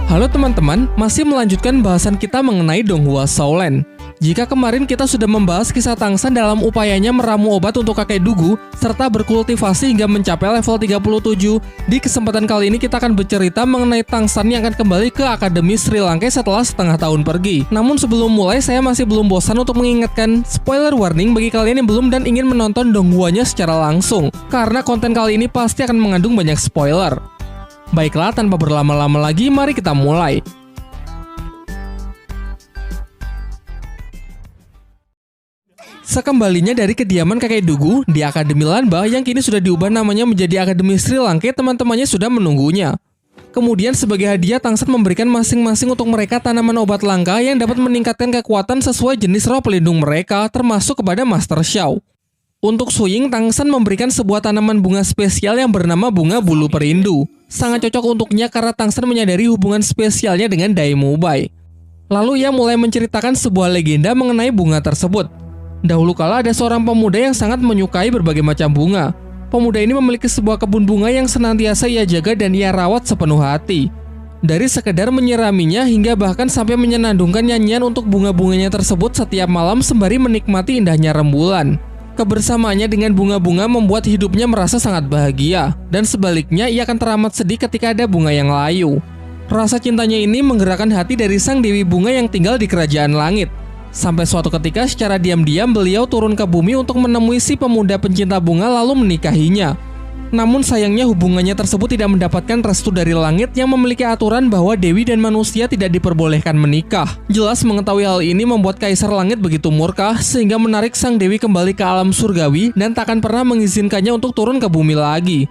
Halo teman-teman, masih melanjutkan bahasan kita mengenai Donghua Shaolin. Jika kemarin kita sudah membahas kisah Tang San dalam upayanya meramu obat untuk kakek Dugu, serta berkultivasi hingga mencapai level 37, di kesempatan kali ini kita akan bercerita mengenai Tang San yang akan kembali ke Akademi Sri Lanka setelah setengah tahun pergi. Namun sebelum mulai, saya masih belum bosan untuk mengingatkan spoiler warning bagi kalian yang belum dan ingin menonton Donghuanya secara langsung, karena konten kali ini pasti akan mengandung banyak spoiler. Baiklah, tanpa berlama-lama lagi, mari kita mulai. Sekembalinya dari kediaman kakek Dugu di Akademi Lanba yang kini sudah diubah namanya menjadi Akademi Sri Lanka, teman-temannya sudah menunggunya. Kemudian sebagai hadiah, Tang San memberikan masing-masing untuk mereka tanaman obat langka yang dapat meningkatkan kekuatan sesuai jenis roh pelindung mereka, termasuk kepada Master Xiao. Untuk Su Ying, Tang San memberikan sebuah tanaman bunga spesial yang bernama bunga bulu perindu. Sangat cocok untuknya karena Tang San menyadari hubungan spesialnya dengan Dai Mubai. Lalu ia mulai menceritakan sebuah legenda mengenai bunga tersebut. Dahulu kala ada seorang pemuda yang sangat menyukai berbagai macam bunga. Pemuda ini memiliki sebuah kebun bunga yang senantiasa ia jaga dan ia rawat sepenuh hati. Dari sekedar menyiraminya hingga bahkan sampai menyenandungkan nyanyian untuk bunga-bunganya tersebut setiap malam sembari menikmati indahnya rembulan. Kebersamaannya dengan bunga-bunga membuat hidupnya merasa sangat bahagia, dan sebaliknya ia akan teramat sedih ketika ada bunga yang layu. Rasa cintanya ini menggerakkan hati dari sang Dewi Bunga yang tinggal di kerajaan langit. Sampai suatu ketika secara diam-diam beliau turun ke bumi untuk menemui si pemuda pencinta bunga lalu menikahinya. Namun sayangnya hubungannya tersebut tidak mendapatkan restu dari langit yang memiliki aturan bahwa dewi dan manusia tidak diperbolehkan menikah. Jelas mengetahui hal ini membuat Kaisar Langit begitu murka sehingga menarik sang dewi kembali ke alam surgawi dan takkan pernah mengizinkannya untuk turun ke bumi lagi.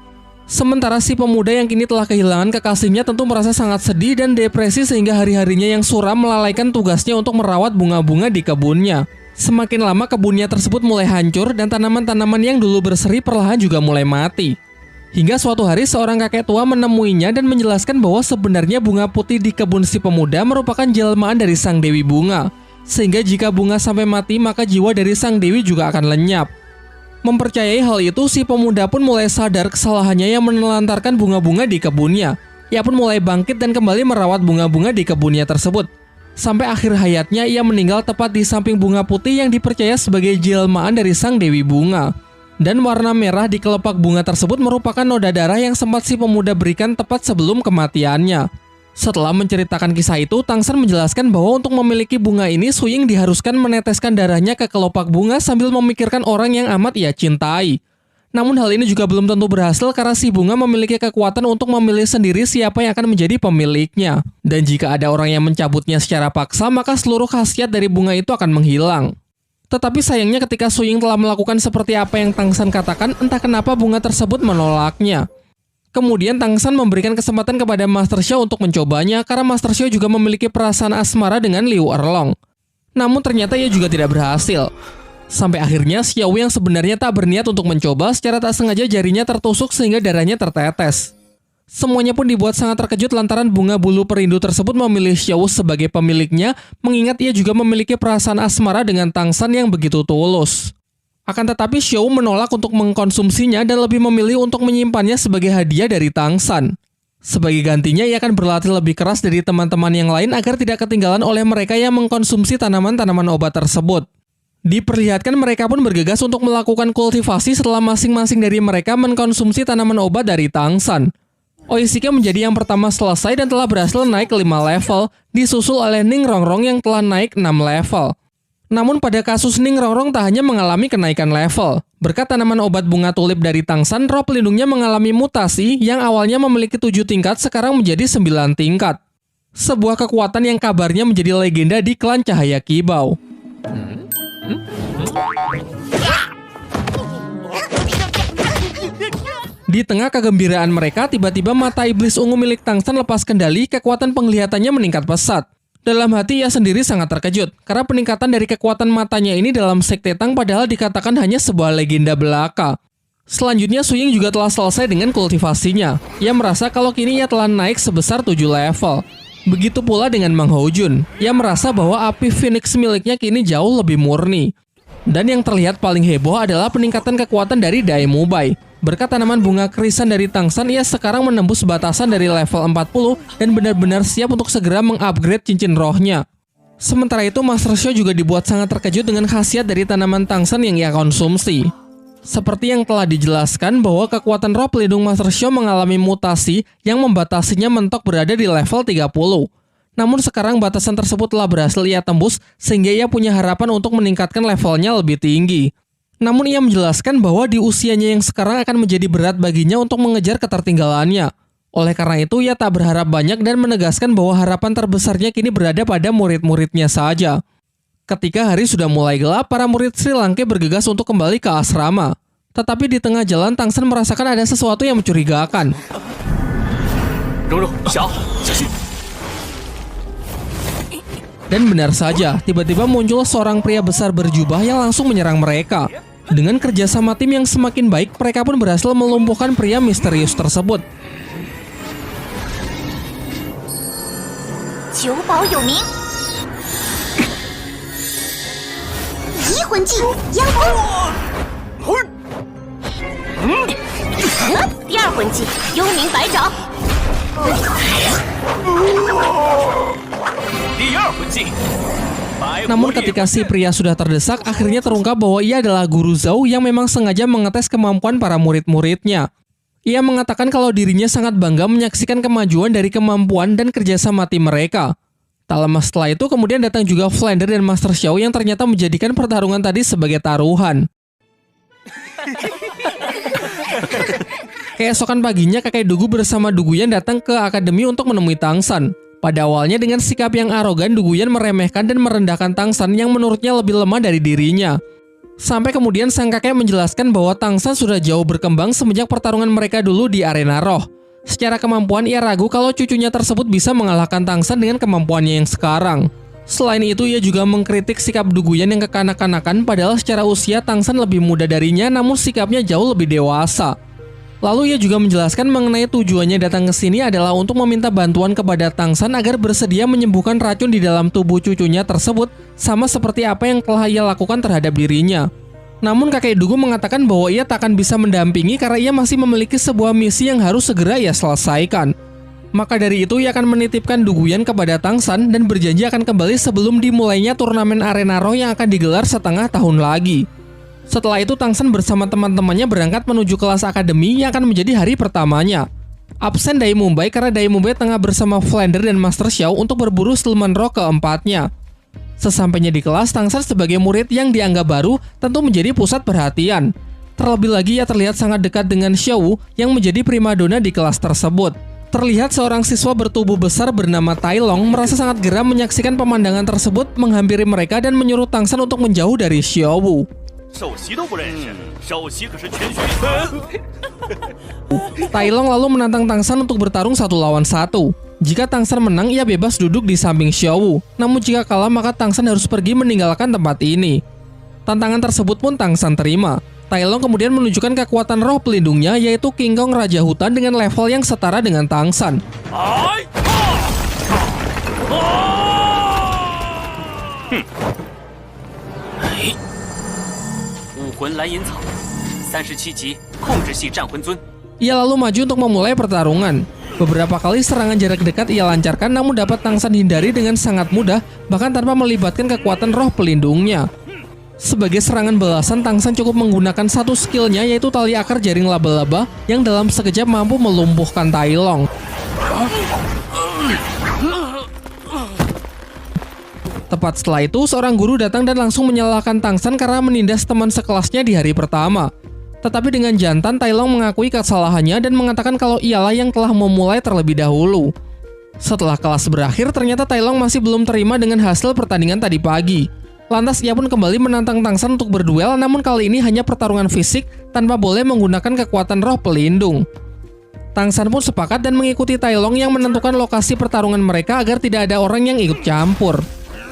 Sementara si pemuda yang kini telah kehilangan kekasihnya tentu merasa sangat sedih dan depresi sehingga hari-harinya yang suram melalaikan tugasnya untuk merawat bunga-bunga di kebunnya. Semakin lama kebunnya tersebut mulai hancur dan tanaman-tanaman yang dulu berseri perlahan juga mulai mati. Hingga suatu hari seorang kakek tua menemuinya dan menjelaskan bahwa sebenarnya bunga putih di kebun si pemuda merupakan jelmaan dari sang Dewi Bunga. Sehingga jika bunga sampai mati maka jiwa dari sang dewi juga akan lenyap. Mempercayai hal itu, si pemuda pun mulai sadar kesalahannya yang menelantarkan bunga-bunga di kebunnya. Ia pun mulai bangkit dan kembali merawat bunga-bunga di kebunnya tersebut. Sampai akhir hayatnya ia meninggal tepat di samping bunga putih yang dipercaya sebagai jelmaan dari sang Dewi Bunga. Dan warna merah di kelopak bunga tersebut merupakan noda darah yang sempat si pemuda berikan tepat sebelum kematiannya. Setelah menceritakan kisah itu, Tang San menjelaskan bahwa untuk memiliki bunga ini, Su Ying diharuskan meneteskan darahnya ke kelopak bunga sambil memikirkan orang yang amat ia cintai. Namun hal ini juga belum tentu berhasil karena si bunga memiliki kekuatan untuk memilih sendiri siapa yang akan menjadi pemiliknya. Dan jika ada orang yang mencabutnya secara paksa, maka seluruh khasiat dari bunga itu akan menghilang. Tetapi sayangnya ketika Su Ying telah melakukan seperti apa yang Tang San katakan, entah kenapa bunga tersebut menolaknya. Kemudian Tang San memberikan kesempatan kepada Master Xiao untuk mencobanya karena Master Xiao juga memiliki perasaan asmara dengan Liu Erlong. Namun ternyata ia juga tidak berhasil. Sampai akhirnya Xiao yang sebenarnya tak berniat untuk mencoba secara tak sengaja jarinya tertusuk sehingga darahnya tertetes. Semuanya pun dibuat sangat terkejut lantaran bunga bulu perindu tersebut memilih Xiao sebagai pemiliknya, mengingat ia juga memiliki perasaan asmara dengan Tang San yang begitu tulus. Akan tetapi Xiao menolak untuk mengkonsumsinya dan lebih memilih untuk menyimpannya sebagai hadiah dari Tang San. Sebagai gantinya ia akan berlatih lebih keras dari teman-teman yang lain agar tidak ketinggalan oleh mereka yang mengkonsumsi tanaman-tanaman obat tersebut. Diperlihatkan mereka pun bergegas untuk melakukan kultivasi setelah masing-masing dari mereka mengkonsumsi tanaman obat dari Tang San. Oishika menjadi yang pertama selesai dan telah berhasil naik ke 5 level, disusul oleh Ning Rongrong yang telah naik 6 level. Namun pada kasus Ning Rongrong tak hanya mengalami kenaikan level. Berkat tanaman obat bunga tulip dari Tang San, roh pelindungnya mengalami mutasi yang awalnya memiliki 7 tingkat sekarang menjadi 9 tingkat. Sebuah kekuatan yang kabarnya menjadi legenda di klan Cahaya Kibau. Di tengah kegembiraan mereka, tiba-tiba mata iblis ungu milik Tang San lepas kendali, kekuatan penglihatannya meningkat pesat. Dalam hati ia sendiri sangat terkejut, karena peningkatan dari kekuatan matanya ini dalam sekte Tang padahal dikatakan hanya sebuah legenda belaka. Selanjutnya Su Ying juga telah selesai dengan kultivasinya. Ia merasa kalau kini ia telah naik sebesar 7 level. Begitu pula dengan Mang Hojun. Ia merasa bahwa api Phoenix miliknya kini jauh lebih murni. Dan yang terlihat paling heboh adalah peningkatan kekuatan dari Dai Mubai. Berkat tanaman bunga krisan dari Tangsan, ia sekarang menembus batasan dari level 40 dan benar-benar siap untuk segera mengupgrade cincin rohnya. Sementara itu, Master Xiao juga dibuat sangat terkejut dengan khasiat dari tanaman Tangsan yang ia konsumsi. Seperti yang telah dijelaskan bahwa kekuatan roh pelindung Master Xiao mengalami mutasi yang membatasinya mentok berada di level 30. Namun sekarang batasan tersebut telah berhasil ia tembus sehingga ia punya harapan untuk meningkatkan levelnya lebih tinggi. Namun ia menjelaskan bahwa di usianya yang sekarang akan menjadi berat baginya untuk mengejar ketertinggalannya. Oleh karena itu, ia tak berharap banyak dan menegaskan bahwa harapan terbesarnya kini berada pada murid-muridnya saja. Ketika hari sudah mulai gelap, para murid Sri Langke bergegas untuk kembali ke asrama. Tetapi di tengah jalan, Tangsan merasakan ada sesuatu yang mencurigakan. Dan benar saja, tiba-tiba muncul seorang pria besar berjubah yang langsung menyerang mereka. Dengan kerjasama tim yang semakin baik, mereka pun berhasil melumpuhkan pria misterius tersebut. Namun ketika si pria sudah terdesak, akhirnya terungkap bahwa ia adalah Guru Zhao yang memang sengaja mengetes kemampuan para murid-muridnya. Ia mengatakan kalau dirinya sangat bangga menyaksikan kemajuan dari kemampuan dan kerjasama tim mereka. Tak lama setelah itu kemudian datang juga Flounder dan Master Xiao yang ternyata menjadikan pertarungan tadi sebagai taruhan. Keesokan paginya kakek Dugu bersama Duguyan datang ke akademi untuk menemui Tangsan. Pada awalnya dengan sikap yang arogan, Duguyan meremehkan dan merendahkan Tangsan yang menurutnya lebih lemah dari dirinya. Sampai kemudian sang kakek menjelaskan bahwa Tangsan sudah jauh berkembang semenjak pertarungan mereka dulu di arena roh. Secara kemampuan ia ragu kalau cucunya tersebut bisa mengalahkan Tangsan dengan kemampuannya yang sekarang. Selain itu ia juga mengkritik sikap Duguyan yang kekanak-kanakan padahal secara usia Tangsan lebih muda darinya namun sikapnya jauh lebih dewasa. Lalu ia juga menjelaskan mengenai tujuannya datang ke sini adalah untuk meminta bantuan kepada Tangsan agar bersedia menyembuhkan racun di dalam tubuh cucunya tersebut sama seperti apa yang telah ia lakukan terhadap dirinya. Namun kakek Dugu mengatakan bahwa ia tak akan bisa mendampingi karena ia masih memiliki sebuah misi yang harus segera ia selesaikan. Maka dari itu ia akan menitipkan Duguyan kepada Tangsan dan berjanji akan kembali sebelum dimulainya turnamen arena roh yang akan digelar setengah tahun lagi. Setelah itu Tangsan bersama teman-temannya berangkat menuju kelas akademi yang akan menjadi hari pertamanya. Absen Dai Mumbai karena Dai Mumbai tengah bersama Flounder dan Master Xiao untuk berburu siluman roh keempatnya. Sesampainya di kelas, Tangsan sebagai murid yang dianggap baru tentu menjadi pusat perhatian. Terlebih lagi ia terlihat sangat dekat dengan Xiao yang menjadi primadona di kelas tersebut. Terlihat seorang siswa bertubuh besar bernama Tai Long merasa sangat geram menyaksikan pemandangan tersebut menghampiri mereka dan menyuruh Tangsan untuk menjauh dari Xiao. Tai Long lalu menantang Tangsan untuk bertarung 1 lawan 1. Jika Tangsan menang, ia bebas duduk di samping Xiao. Namun jika kalah, maka Tangsan harus pergi meninggalkan tempat ini. Tantangan tersebut pun Tangsan terima. Tai Long kemudian menunjukkan kekuatan roh pelindungnya, yaitu King Kong Raja Hutan dengan level yang setara dengan Tangsan. Ia lalu maju untuk memulai pertarungan. Beberapa kali serangan jarak dekat ia lancarkan namun dapat Tangsan hindari dengan sangat mudah bahkan tanpa melibatkan kekuatan roh pelindungnya. Sebagai serangan balasan, Tangsan cukup menggunakan satu skillnya yaitu tali akar jaring laba-laba yang dalam sekejap mampu melumpuhkan Tai Long. Tepat setelah itu, seorang guru datang dan langsung menyalahkan Tangsan karena menindas teman sekelasnya di hari pertama. Tetapi dengan jantan, Tai Long mengakui kesalahannya dan mengatakan kalau ialah yang telah memulai terlebih dahulu. Setelah kelas berakhir, ternyata Tai Long masih belum terima dengan hasil pertandingan tadi pagi. Lantas ia pun kembali menantang Tangsan untuk berduel, namun kali ini hanya pertarungan fisik tanpa boleh menggunakan kekuatan roh pelindung. Tangsan pun sepakat dan mengikuti Tai Long yang menentukan lokasi pertarungan mereka agar tidak ada orang yang ikut campur.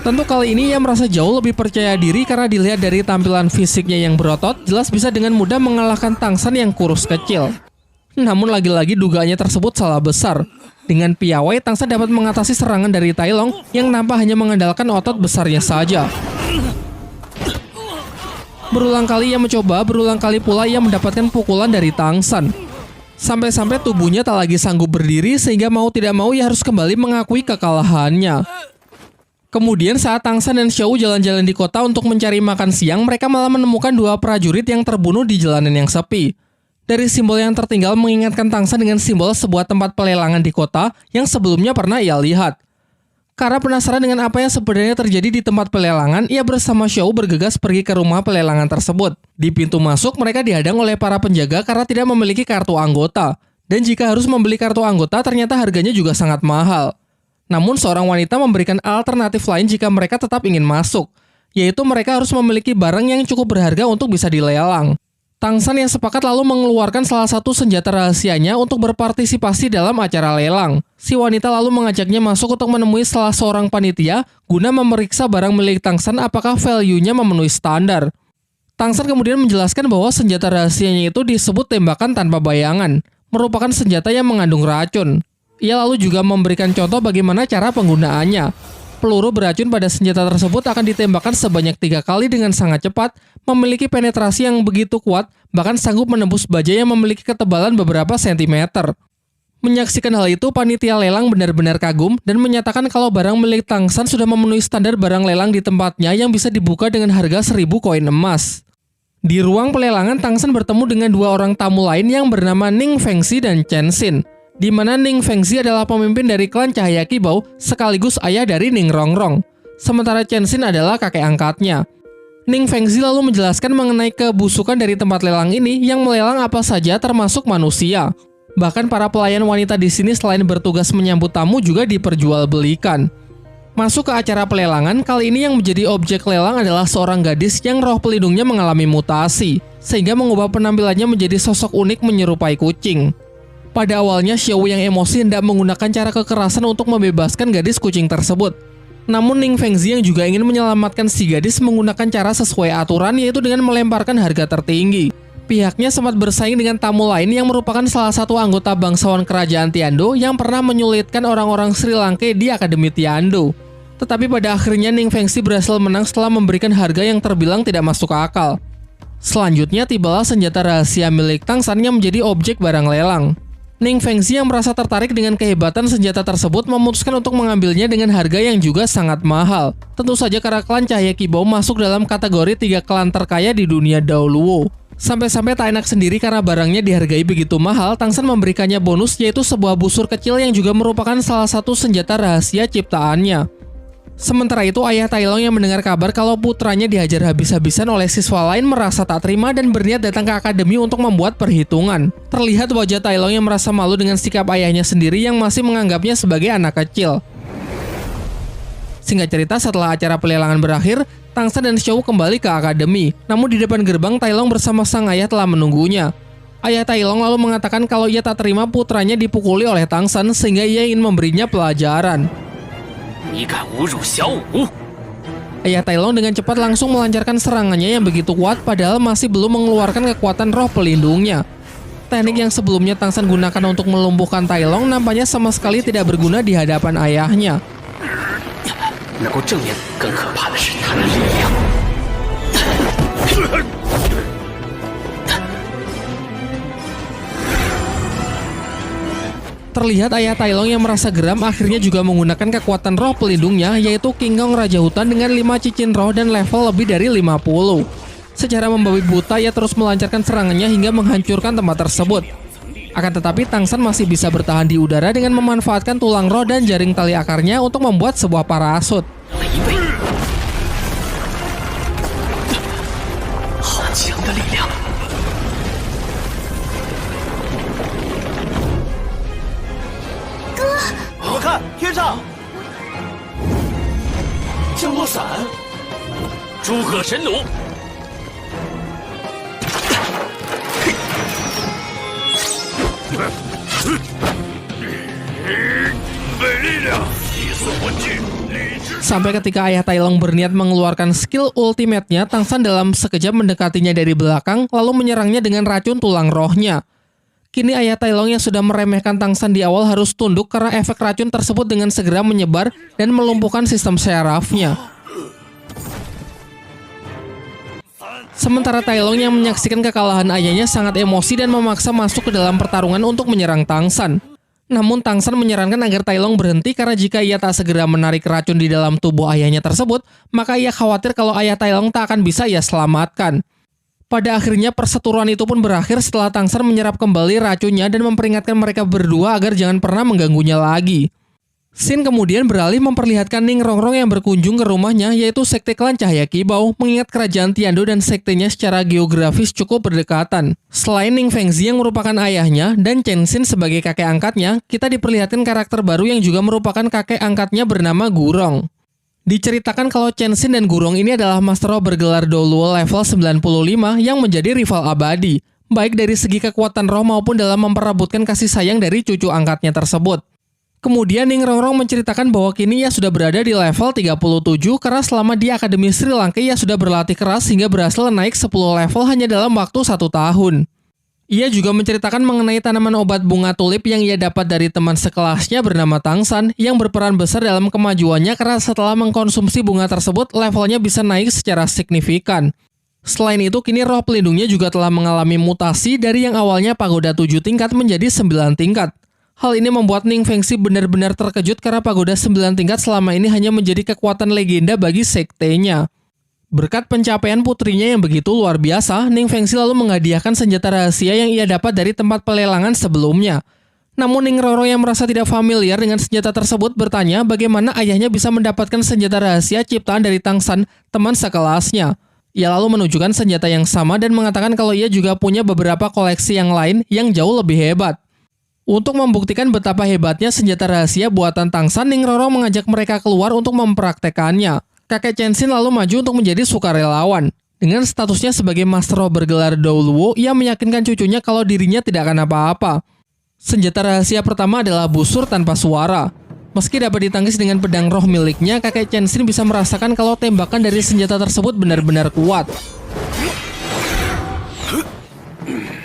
Tentu kali ini ia merasa jauh lebih percaya diri karena dilihat dari tampilan fisiknya yang berotot, jelas bisa dengan mudah mengalahkan Tangsan yang kurus kecil. Namun lagi-lagi dugaannya tersebut salah besar. Dengan piawai, Tangsan dapat mengatasi serangan dari Tai Long yang nampak hanya mengandalkan otot besarnya saja. Berulang kali ia mencoba, berulang kali pula ia mendapatkan pukulan dari Tang San. Sampai-sampai tubuhnya tak lagi sanggup berdiri sehingga mau tidak mau ia harus kembali mengakui kekalahannya. Kemudian saat Tang San dan Xiao jalan-jalan di kota untuk mencari makan siang, mereka malah menemukan dua prajurit yang terbunuh di jalanan yang sepi. Dari simbol yang tertinggal mengingatkan Tang San dengan simbol sebuah tempat pelelangan di kota yang sebelumnya pernah ia lihat. Karena penasaran dengan apa yang sebenarnya terjadi di tempat pelelangan, ia bersama Xiao bergegas pergi ke rumah pelelangan tersebut. Di pintu masuk, mereka dihadang oleh para penjaga karena tidak memiliki kartu anggota. Dan jika harus membeli kartu anggota, ternyata harganya juga sangat mahal. Namun seorang wanita memberikan alternatif lain jika mereka tetap ingin masuk, yaitu mereka harus memiliki barang yang cukup berharga untuk bisa dilelang. Tang San yang sepakat lalu mengeluarkan salah satu senjata rahasianya untuk berpartisipasi dalam acara lelang. Si wanita lalu mengajaknya masuk untuk menemui salah seorang panitia guna memeriksa barang milik Tang San apakah value-nya memenuhi standar. Tang San kemudian menjelaskan bahwa senjata rahasianya itu disebut tembakan tanpa bayangan, merupakan senjata yang mengandung racun. Ia lalu juga memberikan contoh bagaimana cara penggunaannya. Peluru beracun pada senjata tersebut akan ditembakkan sebanyak 3 kali dengan sangat cepat, memiliki penetrasi yang begitu kuat, bahkan sanggup menembus baja yang memiliki ketebalan beberapa sentimeter. Menyaksikan hal itu, panitia lelang benar-benar kagum dan menyatakan kalau barang milik Tang San sudah memenuhi standar barang lelang di tempatnya yang bisa dibuka dengan harga 1000 koin emas. Di ruang pelelangan, Tang San bertemu dengan dua orang tamu lain yang bernama Ning Fengxi dan Chen Xin, di mana Ning Fengxi adalah pemimpin dari klan Cahaya Kibau sekaligus ayah dari Ning Rongrong, sementara Chen Xin adalah kakek angkatnya. Ning Fengxi lalu menjelaskan mengenai kebusukan dari tempat lelang ini yang melelang apa saja termasuk manusia. Bahkan para pelayan wanita di sini selain bertugas menyambut tamu juga diperjualbelikan. Masuk ke acara pelelangan, kali ini yang menjadi objek lelang adalah seorang gadis yang roh pelindungnya mengalami mutasi, sehingga mengubah penampilannya menjadi sosok unik menyerupai kucing. Pada awalnya, Xiao yang emosi hendak menggunakan cara kekerasan untuk membebaskan gadis kucing tersebut. Namun Ning Fengxi yang juga ingin menyelamatkan si gadis menggunakan cara sesuai aturan, yaitu dengan melemparkan harga tertinggi. Pihaknya sempat bersaing dengan tamu lain yang merupakan salah satu anggota bangsawan kerajaan Tiando yang pernah menyulitkan orang-orang Sri Lanka di Akademi Tiando. Tetapi pada akhirnya Ning Fengxi berhasil menang setelah memberikan harga yang terbilang tidak masuk akal. Selanjutnya tibalah senjata rahasia milik Tang San yang menjadi objek barang lelang. Ning Fengxi yang merasa tertarik dengan kehebatan senjata tersebut memutuskan untuk mengambilnya dengan harga yang juga sangat mahal. Tentu saja karena klan Cahaya Kibau masuk dalam kategori 3 klan terkaya di dunia Daoluo. Sampai-sampai tak enak sendiri karena barangnya dihargai begitu mahal, Tang San memberikannya bonus yaitu sebuah busur kecil yang juga merupakan salah satu senjata rahasia ciptaannya. Sementara itu, ayah Tai Long yang mendengar kabar kalau putranya dihajar habis-habisan oleh siswa lain merasa tak terima dan berniat datang ke akademi untuk membuat perhitungan. Terlihat wajah Tai Long yang merasa malu dengan sikap ayahnya sendiri yang masih menganggapnya sebagai anak kecil. Singkat cerita, setelah acara pelelangan berakhir, Tang San dan Xiao kembali ke akademi. Namun di depan gerbang, Tai Long bersama sang ayah telah menunggunya. Ayah Tai Long lalu mengatakan kalau ia tak terima putranya dipukuli oleh Tang San sehingga ia ingin memberinya pelajaran. Ayah Tai Long dengan cepat langsung melancarkan serangannya yang begitu kuat padahal masih belum mengeluarkan kekuatan roh pelindungnya. Teknik yang sebelumnya Tang San gunakan untuk melumpuhkan Tai Long nampaknya sama sekali tidak berguna di hadapan ayahnya. Terlihat ayah Tai Long yang merasa geram akhirnya juga menggunakan kekuatan roh pelindungnya yaitu King Kong Raja Hutan dengan 5 cincin roh dan level lebih dari 50. Secara membabi buta ia terus melancarkan serangannya hingga menghancurkan tempat tersebut. Akan tetapi Tang San masih bisa bertahan di udara dengan memanfaatkan tulang roh dan jaring tali akarnya untuk membuat sebuah parasut. Sampai ketika ayah Tai Long berniat mengeluarkan skill ultimate-nya, Tang San dalam sekejap mendekatinya dari belakang lalu menyerangnya dengan racun tulang rohnya. Kini ayah Tai Long yang sudah meremehkan Tang San di awal harus tunduk karena efek racun tersebut dengan segera menyebar dan melumpuhkan sistem syarafnya. Sementara Tai Long yang menyaksikan kekalahan ayahnya sangat emosi dan memaksa masuk ke dalam pertarungan untuk menyerang Tang San. Namun Tang San menyarankan agar Tai Long berhenti karena jika ia tak segera menarik racun di dalam tubuh ayahnya tersebut, maka ia khawatir kalau ayah Tai Long tak akan bisa ia selamatkan. Pada akhirnya perseteruan itu pun berakhir setelah Tang San menyerap kembali racunnya dan memperingatkan mereka berdua agar jangan pernah mengganggunya lagi. Scene kemudian beralih memperlihatkan Ning Rongrong yang berkunjung ke rumahnya, yaitu sekte klan Cahaya Kibau, mengingat kerajaan Tiando dan sektenya secara geografis cukup berdekatan. Selain Ning Fengzi yang merupakan ayahnya dan Chen Xin sebagai kakek angkatnya, kita diperlihatkan karakter baru yang juga merupakan kakek angkatnya bernama Gurong. Diceritakan kalau Chen Xin dan Gurong ini adalah Master Roh bergelar Doluo level 95 yang menjadi rival abadi, baik dari segi kekuatan roh maupun dalam memperebutkan kasih sayang dari cucu angkatnya tersebut. Kemudian Ning Rongrong menceritakan bahwa kini ia sudah berada di level 37 karena selama di Akademi Sri Lanka ia sudah berlatih keras hingga berhasil naik 10 level hanya dalam waktu 1 tahun. Ia juga menceritakan mengenai tanaman obat bunga tulip yang ia dapat dari teman sekelasnya bernama Tang San yang berperan besar dalam kemajuannya karena setelah mengkonsumsi bunga tersebut levelnya bisa naik secara signifikan. Selain itu, kini roh pelindungnya juga telah mengalami mutasi dari yang awalnya pagoda 7 tingkat menjadi 9 tingkat. Hal ini membuat Ning Fengzi benar-benar terkejut karena pagoda 9 tingkat selama ini hanya menjadi kekuatan legenda bagi sektenya. Berkat pencapaian putrinya yang begitu luar biasa, Ning Fengzi lalu menghadiahkan senjata rahasia yang ia dapat dari tempat pelelangan sebelumnya. Namun Ning Rongrong yang merasa tidak familiar dengan senjata tersebut bertanya bagaimana ayahnya bisa mendapatkan senjata rahasia ciptaan dari Tang San, teman sekelasnya. Ia lalu menunjukkan senjata yang sama dan mengatakan kalau ia juga punya beberapa koleksi yang lain yang jauh lebih hebat. Untuk membuktikan betapa hebatnya senjata rahasia buatan Tang San, Ning Rongrong mengajak mereka keluar untuk mempraktekannya. Kakek Chen Xin lalu maju untuk menjadi sukarelawan. Dengan statusnya sebagai Master Roh bergelar Doluo, ia meyakinkan cucunya kalau dirinya tidak akan apa-apa. Senjata rahasia pertama adalah busur tanpa suara. Meski dapat ditangkis dengan pedang roh miliknya, kakek Chen Xin bisa merasakan kalau tembakan dari senjata tersebut benar-benar kuat.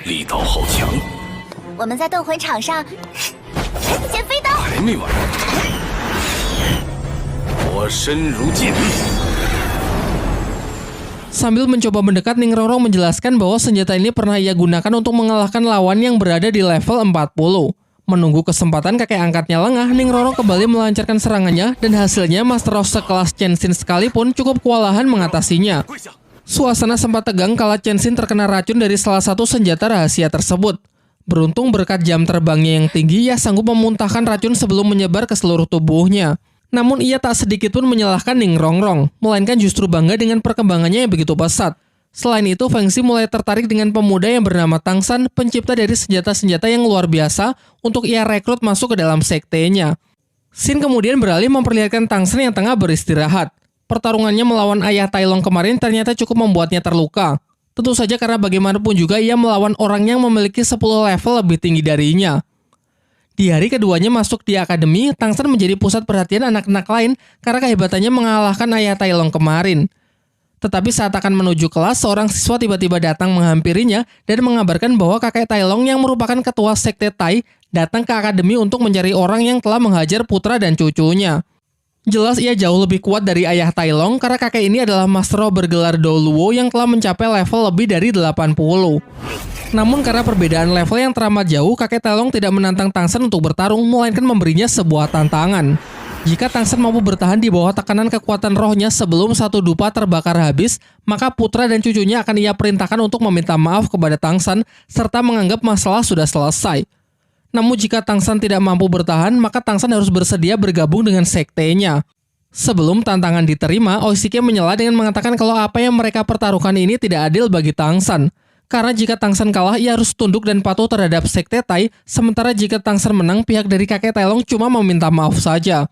力道好强，我们在斗魂场上捡飞刀。还没完，我身如剑。 Sambil mencoba mendekat, Ning Rongrong menjelaskan bahwa senjata ini pernah ia gunakan untuk mengalahkan lawan yang berada di level 40. Menunggu kesempatan kakek angkatnya lengah, Ning Rongrong kembali melancarkan serangannya dan hasilnya Master Roh sekelas Chen Xin sekalipun cukup kewalahan mengatasinya. Suasana sempat tegang kala Chen Xin terkena racun dari salah satu senjata rahasia tersebut. Beruntung berkat jam terbangnya yang tinggi, ia sanggup memuntahkan racun sebelum menyebar ke seluruh tubuhnya. Namun ia tak sedikit pun menyalahkan Ning Rongrong, melainkan justru bangga dengan perkembangannya yang begitu pesat. Selain itu, Fengzi mulai tertarik dengan pemuda yang bernama Tang San, pencipta dari senjata-senjata yang luar biasa untuk ia rekrut masuk ke dalam sektenya. Scene kemudian beralih memperlihatkan Tang San yang tengah beristirahat. Pertarungannya melawan ayah Tai Long kemarin ternyata cukup membuatnya terluka. Tentu saja karena bagaimanapun juga ia melawan orang yang memiliki 10 level lebih tinggi darinya. Di hari keduanya masuk di akademi, Tang San menjadi pusat perhatian anak-anak lain karena kehebatannya mengalahkan ayah Tai Long kemarin. Tetapi saat akan menuju kelas, seorang siswa tiba-tiba datang menghampirinya dan mengabarkan bahwa kakek Tai Long yang merupakan ketua sekte Tai datang ke akademi untuk mencari orang yang telah menghajar putra dan cucunya. Jelas ia jauh lebih kuat dari ayah Tai Long karena kakek ini adalah Master Roh bergelar Doluo yang telah mencapai level lebih dari 80. Namun karena perbedaan level yang teramat jauh, kakek Tai Long tidak menantang Tang San untuk bertarung, melainkan memberinya sebuah tantangan. Jika Tang San mampu bertahan di bawah tekanan kekuatan rohnya sebelum satu dupa terbakar habis, maka putra dan cucunya akan ia perintahkan untuk meminta maaf kepada Tang San serta menganggap masalah sudah selesai. Namun jika Tang San tidak mampu bertahan, maka Tang San harus bersedia bergabung dengan sektenya. Sebelum tantangan diterima, Oishike menyela dengan mengatakan kalau apa yang mereka pertaruhkan ini tidak adil bagi Tang San. Karena jika Tang San kalah, ia harus tunduk dan patuh terhadap sekte Tai, sementara jika Tang San menang, pihak dari kakek Tai Long cuma meminta maaf saja.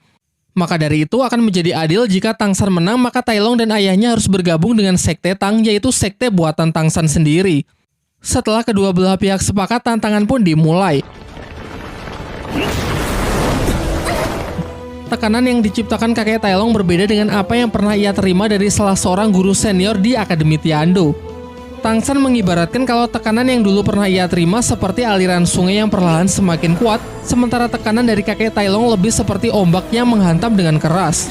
Maka dari itu akan menjadi adil jika Tang San menang, maka Tai Long dan ayahnya harus bergabung dengan sekte Tang, yaitu sekte buatan Tang San sendiri. Setelah kedua belah pihak sepakat, tantangan pun dimulai. Tekanan yang diciptakan kakek Tai Long berbeda dengan apa yang pernah ia terima dari salah seorang guru senior di Akademi Tiando. Tang San mengibaratkan kalau tekanan yang dulu pernah ia terima seperti aliran sungai yang perlahan semakin kuat, sementara tekanan dari kakek Tai Long lebih seperti ombak yang menghantam dengan keras.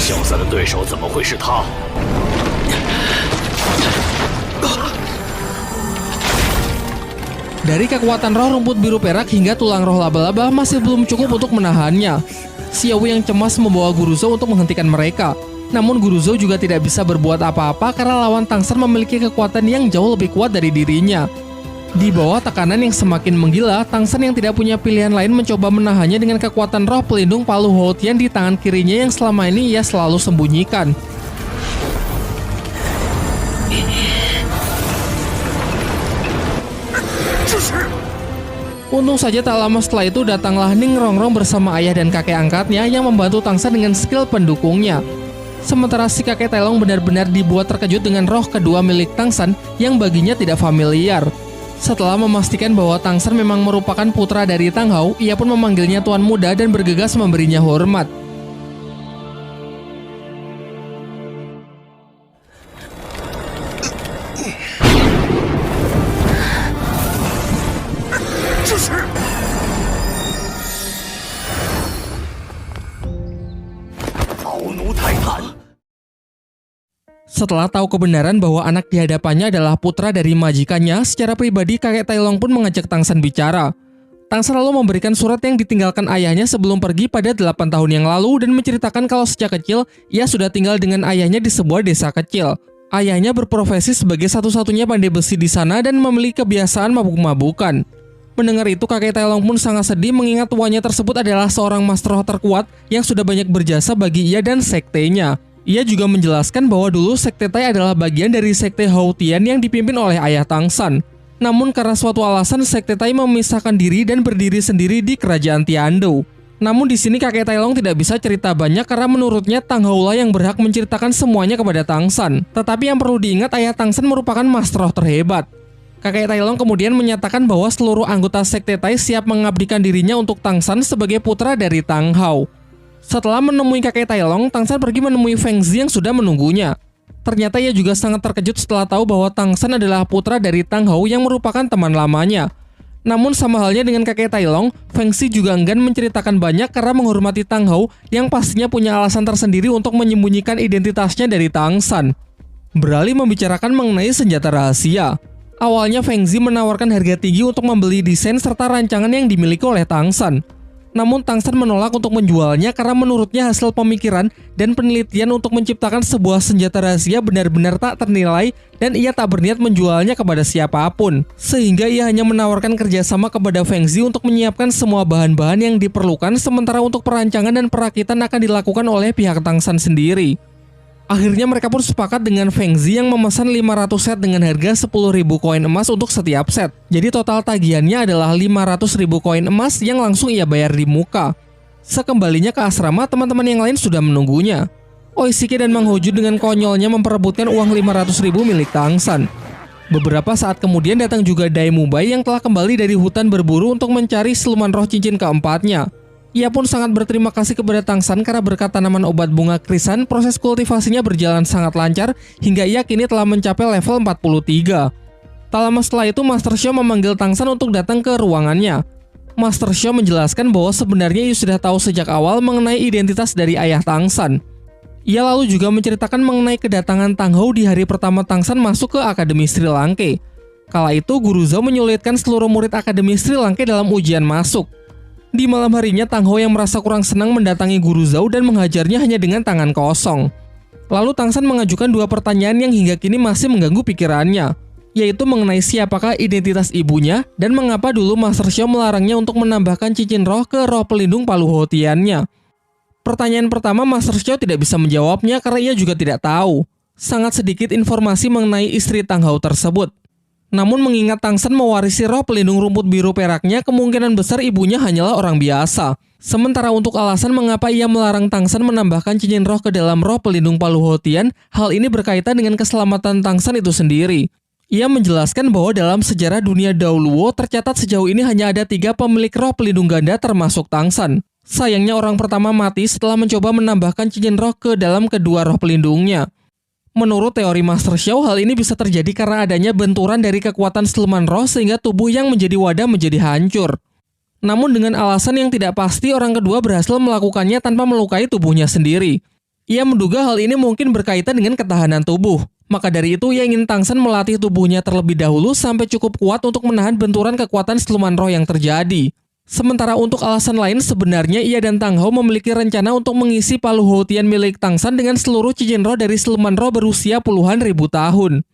小三的对手怎么会是他？ Dari kekuatan roh rumput biru perak hingga tulang roh laba-laba masih belum cukup untuk menahannya. Xiao yang cemas membawa Guruzo untuk menghentikan mereka. Namun Guruzo juga tidak bisa berbuat apa-apa karena lawan Tang San memiliki kekuatan yang jauh lebih kuat dari dirinya. Di bawah tekanan yang semakin menggila, Tang San yang tidak punya pilihan lain mencoba menahannya dengan kekuatan roh pelindung palu Hou Tian di tangan kirinya yang selama ini ia selalu sembunyikan. Untung saja tak lama setelah itu datanglah Ning Rongrong bersama ayah dan kakek angkatnya yang membantu Tang San dengan skill pendukungnya. Sementara si kakek Tailong benar-benar dibuat terkejut dengan roh kedua milik Tang San yang baginya tidak familiar. Setelah memastikan bahwa Tang San memang merupakan putra dari Tang Hao, ia pun memanggilnya Tuan Muda dan bergegas memberinya hormat. Setelah tahu kebenaran bahwa anak di hadapannya adalah putra dari majikannya, secara pribadi kakek Tailong pun mengajak Tang San bicara. Tang San lalu memberikan surat yang ditinggalkan ayahnya sebelum pergi pada 8 tahun yang lalu dan menceritakan kalau sejak kecil ia sudah tinggal dengan ayahnya di sebuah desa kecil. Ayahnya berprofesi sebagai satu-satunya pandai besi di sana dan memiliki kebiasaan mabuk-mabukan. Mendengar itu kakek Tailong pun sangat sedih mengingat tuannya tersebut adalah seorang master roh terkuat yang sudah banyak berjasa bagi ia dan sektenya. Ia juga menjelaskan bahwa dulu sekte Tai adalah bagian dari sekte Hou Tian yang dipimpin oleh ayah Tang San. Namun karena suatu alasan sekte Tai memisahkan diri dan berdiri sendiri di kerajaan Tiandou. Namun di sini kakek Tailong tidak bisa cerita banyak karena menurutnya Tang Hou lah yang berhak menceritakan semuanya kepada Tang San. Tetapi yang perlu diingat ayah Tang San merupakan master roh terhebat. Kakek Tailong kemudian menyatakan bahwa seluruh anggota sekte Tai siap mengabdikan dirinya untuk Tang San sebagai putra dari Tang Hao. Setelah menemui kakek Tailong, Tang San pergi menemui Feng Zi yang sudah menunggunya. Ternyata ia juga sangat terkejut setelah tahu bahwa Tang San adalah putra dari Tang Hao yang merupakan teman lamanya. Namun sama halnya dengan kakek Tailong, Feng Zi juga enggan menceritakan banyak karena menghormati Tang Hao yang pastinya punya alasan tersendiri untuk menyembunyikan identitasnya dari Tang San. Beralih membicarakan mengenai senjata rahasia. Awalnya Feng Zi menawarkan harga tinggi untuk membeli desain serta rancangan yang dimiliki oleh Tang San. Namun Tang San menolak untuk menjualnya karena menurutnya hasil pemikiran dan penelitian untuk menciptakan sebuah senjata rahasia benar-benar tak ternilai dan ia tak berniat menjualnya kepada siapapun. Sehingga ia hanya menawarkan kerjasama kepada Feng Zi untuk menyiapkan semua bahan-bahan yang diperlukan sementara untuk perancangan dan perakitan akan dilakukan oleh pihak Tang San sendiri. Akhirnya mereka pun sepakat dengan Feng Zi yang memesan 500 set dengan harga 10.000 koin emas untuk setiap set. Jadi total tagihannya adalah 500.000 koin emas yang langsung ia bayar di muka. Sekembalinya ke asrama, teman-teman yang lain sudah menunggunya. Oishiki dan Mang Hoju dengan konyolnya memperebutkan uang 500.000 milik Tang San. Beberapa saat kemudian datang juga Dai Mubai yang telah kembali dari hutan berburu untuk mencari siluman roh cincin keempatnya. Ia pun sangat berterima kasih kepada Tang San karena berkat tanaman obat bunga krisan, proses kultivasinya berjalan sangat lancar hingga ia kini telah mencapai level 43. Tak lama setelah itu, Master Xiao memanggil Tang San untuk datang ke ruangannya. Master Xiao menjelaskan bahwa sebenarnya ia sudah tahu sejak awal mengenai identitas dari ayah Tang San. Ia lalu juga menceritakan mengenai kedatangan Tang Hao di hari pertama Tang San masuk ke Akademi Sri Lanka. Kala itu, Guru Zhao menyulitkan seluruh murid Akademi Sri Lanka dalam ujian masuk. Di malam harinya, Tang Hao yang merasa kurang senang mendatangi Guru Zhao dan menghajarnya hanya dengan tangan kosong. Lalu Tang San mengajukan dua pertanyaan yang hingga kini masih mengganggu pikirannya, yaitu mengenai siapakah identitas ibunya dan mengapa dulu Master Xiao melarangnya untuk menambahkan cincin roh ke roh pelindung palu Hou Tian-nya. Pertanyaan pertama Master Xiao tidak bisa menjawabnya karena ia juga tidak tahu. Sangat sedikit informasi mengenai istri Tang Hao tersebut. Namun mengingat Tang San mewarisi roh pelindung rumput biru peraknya, kemungkinan besar ibunya hanyalah orang biasa. Sementara untuk alasan mengapa ia melarang Tang San menambahkan cincin roh ke dalam roh pelindung palu Hou Tian, hal ini berkaitan dengan keselamatan Tang San itu sendiri. Ia menjelaskan bahwa dalam sejarah dunia Daoluo tercatat sejauh ini hanya ada 3 pemilik roh pelindung ganda termasuk Tang San. Sayangnya orang pertama mati setelah mencoba menambahkan cincin roh ke dalam kedua roh pelindungnya. Menurut teori Master Xiao, hal ini bisa terjadi karena adanya benturan dari kekuatan siluman roh sehingga tubuh yang menjadi wadah menjadi hancur. Namun dengan alasan yang tidak pasti, orang kedua berhasil melakukannya tanpa melukai tubuhnya sendiri. Ia menduga hal ini mungkin berkaitan dengan ketahanan tubuh. Maka dari itu ia ingin Tangsan melatih tubuhnya terlebih dahulu sampai cukup kuat untuk menahan benturan kekuatan siluman roh yang terjadi. Sementara untuk alasan lain, sebenarnya ia dan Tang Hao memiliki rencana untuk mengisi palu Houtian milik Tangsan dengan seluruh cincin roh dari siluman roh berusia puluhan ribu tahun.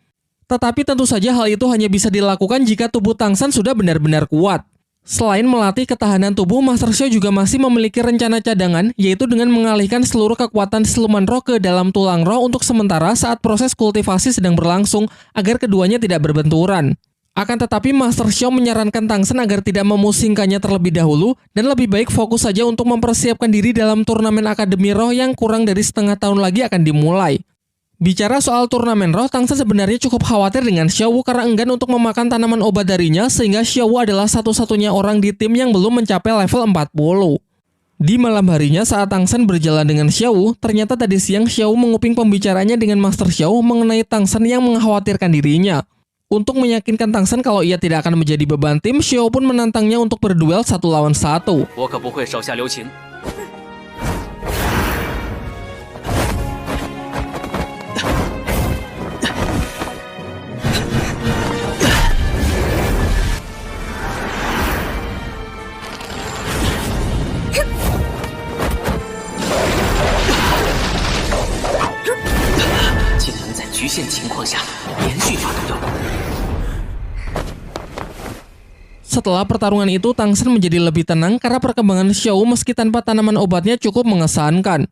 Tetapi tentu saja hal itu hanya bisa dilakukan jika tubuh Tangsan sudah benar-benar kuat. Selain melatih ketahanan tubuh, Master Xiao juga masih memiliki rencana cadangan, yaitu dengan mengalihkan seluruh kekuatan siluman roh ke dalam tulang roh untuk sementara saat proses kultivasi sedang berlangsung, agar keduanya tidak berbenturan. Akan tetapi Master Xiao menyarankan Tangsan agar tidak memusingkannya terlebih dahulu, dan lebih baik fokus saja untuk mempersiapkan diri dalam turnamen Akademi Roh yang kurang dari setengah tahun lagi akan dimulai. Bicara soal turnamen roh, Tangsan sebenarnya cukup khawatir dengan Xiao Wu karena enggan untuk memakan tanaman obat darinya, sehingga Xiao Wu adalah satu-satunya orang di tim yang belum mencapai level 40. Di malam harinya saat Tangsan berjalan dengan Xiao Wu, ternyata tadi siang Xiao Wu menguping pembicaranya dengan Master Xiao mengenai Tangsan yang mengkhawatirkan dirinya. Untuk meyakinkan Tangsan kalau ia tidak akan menjadi beban tim, Xiao Wu pun menantangnya untuk berduel 1 lawan 1. 我可不会手下留情。竟能在局限情况下连续发动任务。 Setelah pertarungan itu, Tangsan menjadi lebih tenang karena perkembangan Xiao Wu meski tanpa tanaman obatnya cukup mengesankan.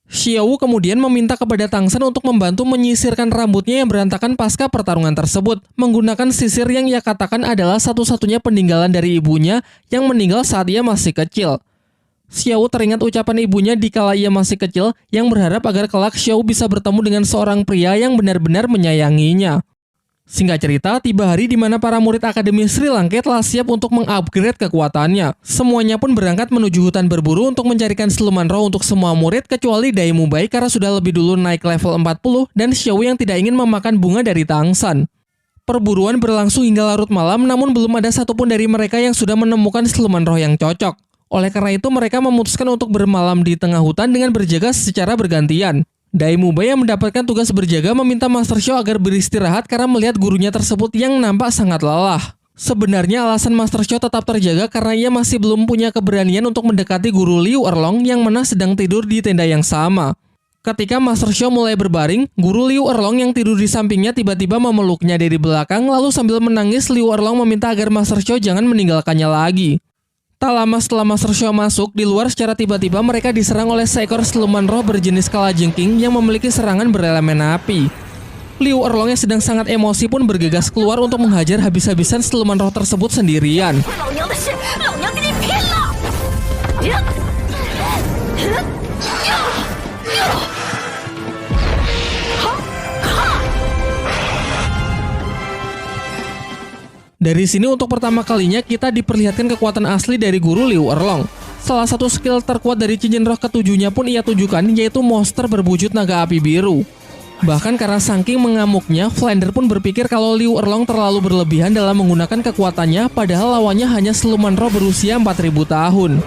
Xiao Wu kemudian meminta kepada Tangsan untuk membantu menyisirkan rambutnya yang berantakan pasca pertarungan tersebut, menggunakan sisir yang ia katakan adalah satu-satunya peninggalan dari ibunya yang meninggal saat ia masih kecil. Xiao Wu teringat ucapan ibunya di kala ia masih kecil yang berharap agar kelak Xiao Wu bisa bertemu dengan seorang pria yang benar-benar menyayanginya. Singkat cerita, tiba hari di mana para murid Akademi Sri Lanka telah siap untuk mengupgrade kekuatannya. Semuanya pun berangkat menuju hutan berburu untuk mencarikan siluman roh untuk semua murid kecuali Dai Mubai karena sudah lebih dulu naik level 40 dan Xiao Wu yang tidak ingin memakan bunga dari Tangsan. Perburuan berlangsung hingga larut malam, namun belum ada satupun dari mereka yang sudah menemukan siluman roh yang cocok. Oleh karena itu, mereka memutuskan untuk bermalam di tengah hutan dengan berjaga secara bergantian. Dai Mubai yang mendapatkan tugas berjaga meminta Master Xiao agar beristirahat karena melihat gurunya tersebut yang nampak sangat lelah. Sebenarnya alasan Master Xiao tetap terjaga karena ia masih belum punya keberanian untuk mendekati guru Liu Erlong yang mana sedang tidur di tenda yang sama. Ketika Master Xiao mulai berbaring, guru Liu Erlong yang tidur di sampingnya tiba-tiba memeluknya dari belakang, lalu sambil menangis Liu Erlong meminta agar Master Xiao jangan meninggalkannya lagi. Tak lama setelah Master Xiao masuk, di luar secara tiba-tiba mereka diserang oleh seekor siluman roh berjenis kalajengking yang memiliki serangan berelemen api. Liu Erlong yang sedang sangat emosi pun bergegas keluar untuk menghajar habis-habisan siluman roh tersebut sendirian. Dari sini untuk pertama kalinya kita diperlihatkan kekuatan asli dari guru Liu Erlong. Salah satu skill terkuat dari cincin roh ketujuhnya pun ia tunjukkan, yaitu monster berwujud naga api biru. Bahkan karena saking mengamuknya, Flander pun berpikir kalau Liu Erlong terlalu berlebihan dalam menggunakan kekuatannya, padahal lawannya hanya siluman roh berusia 4000 tahun.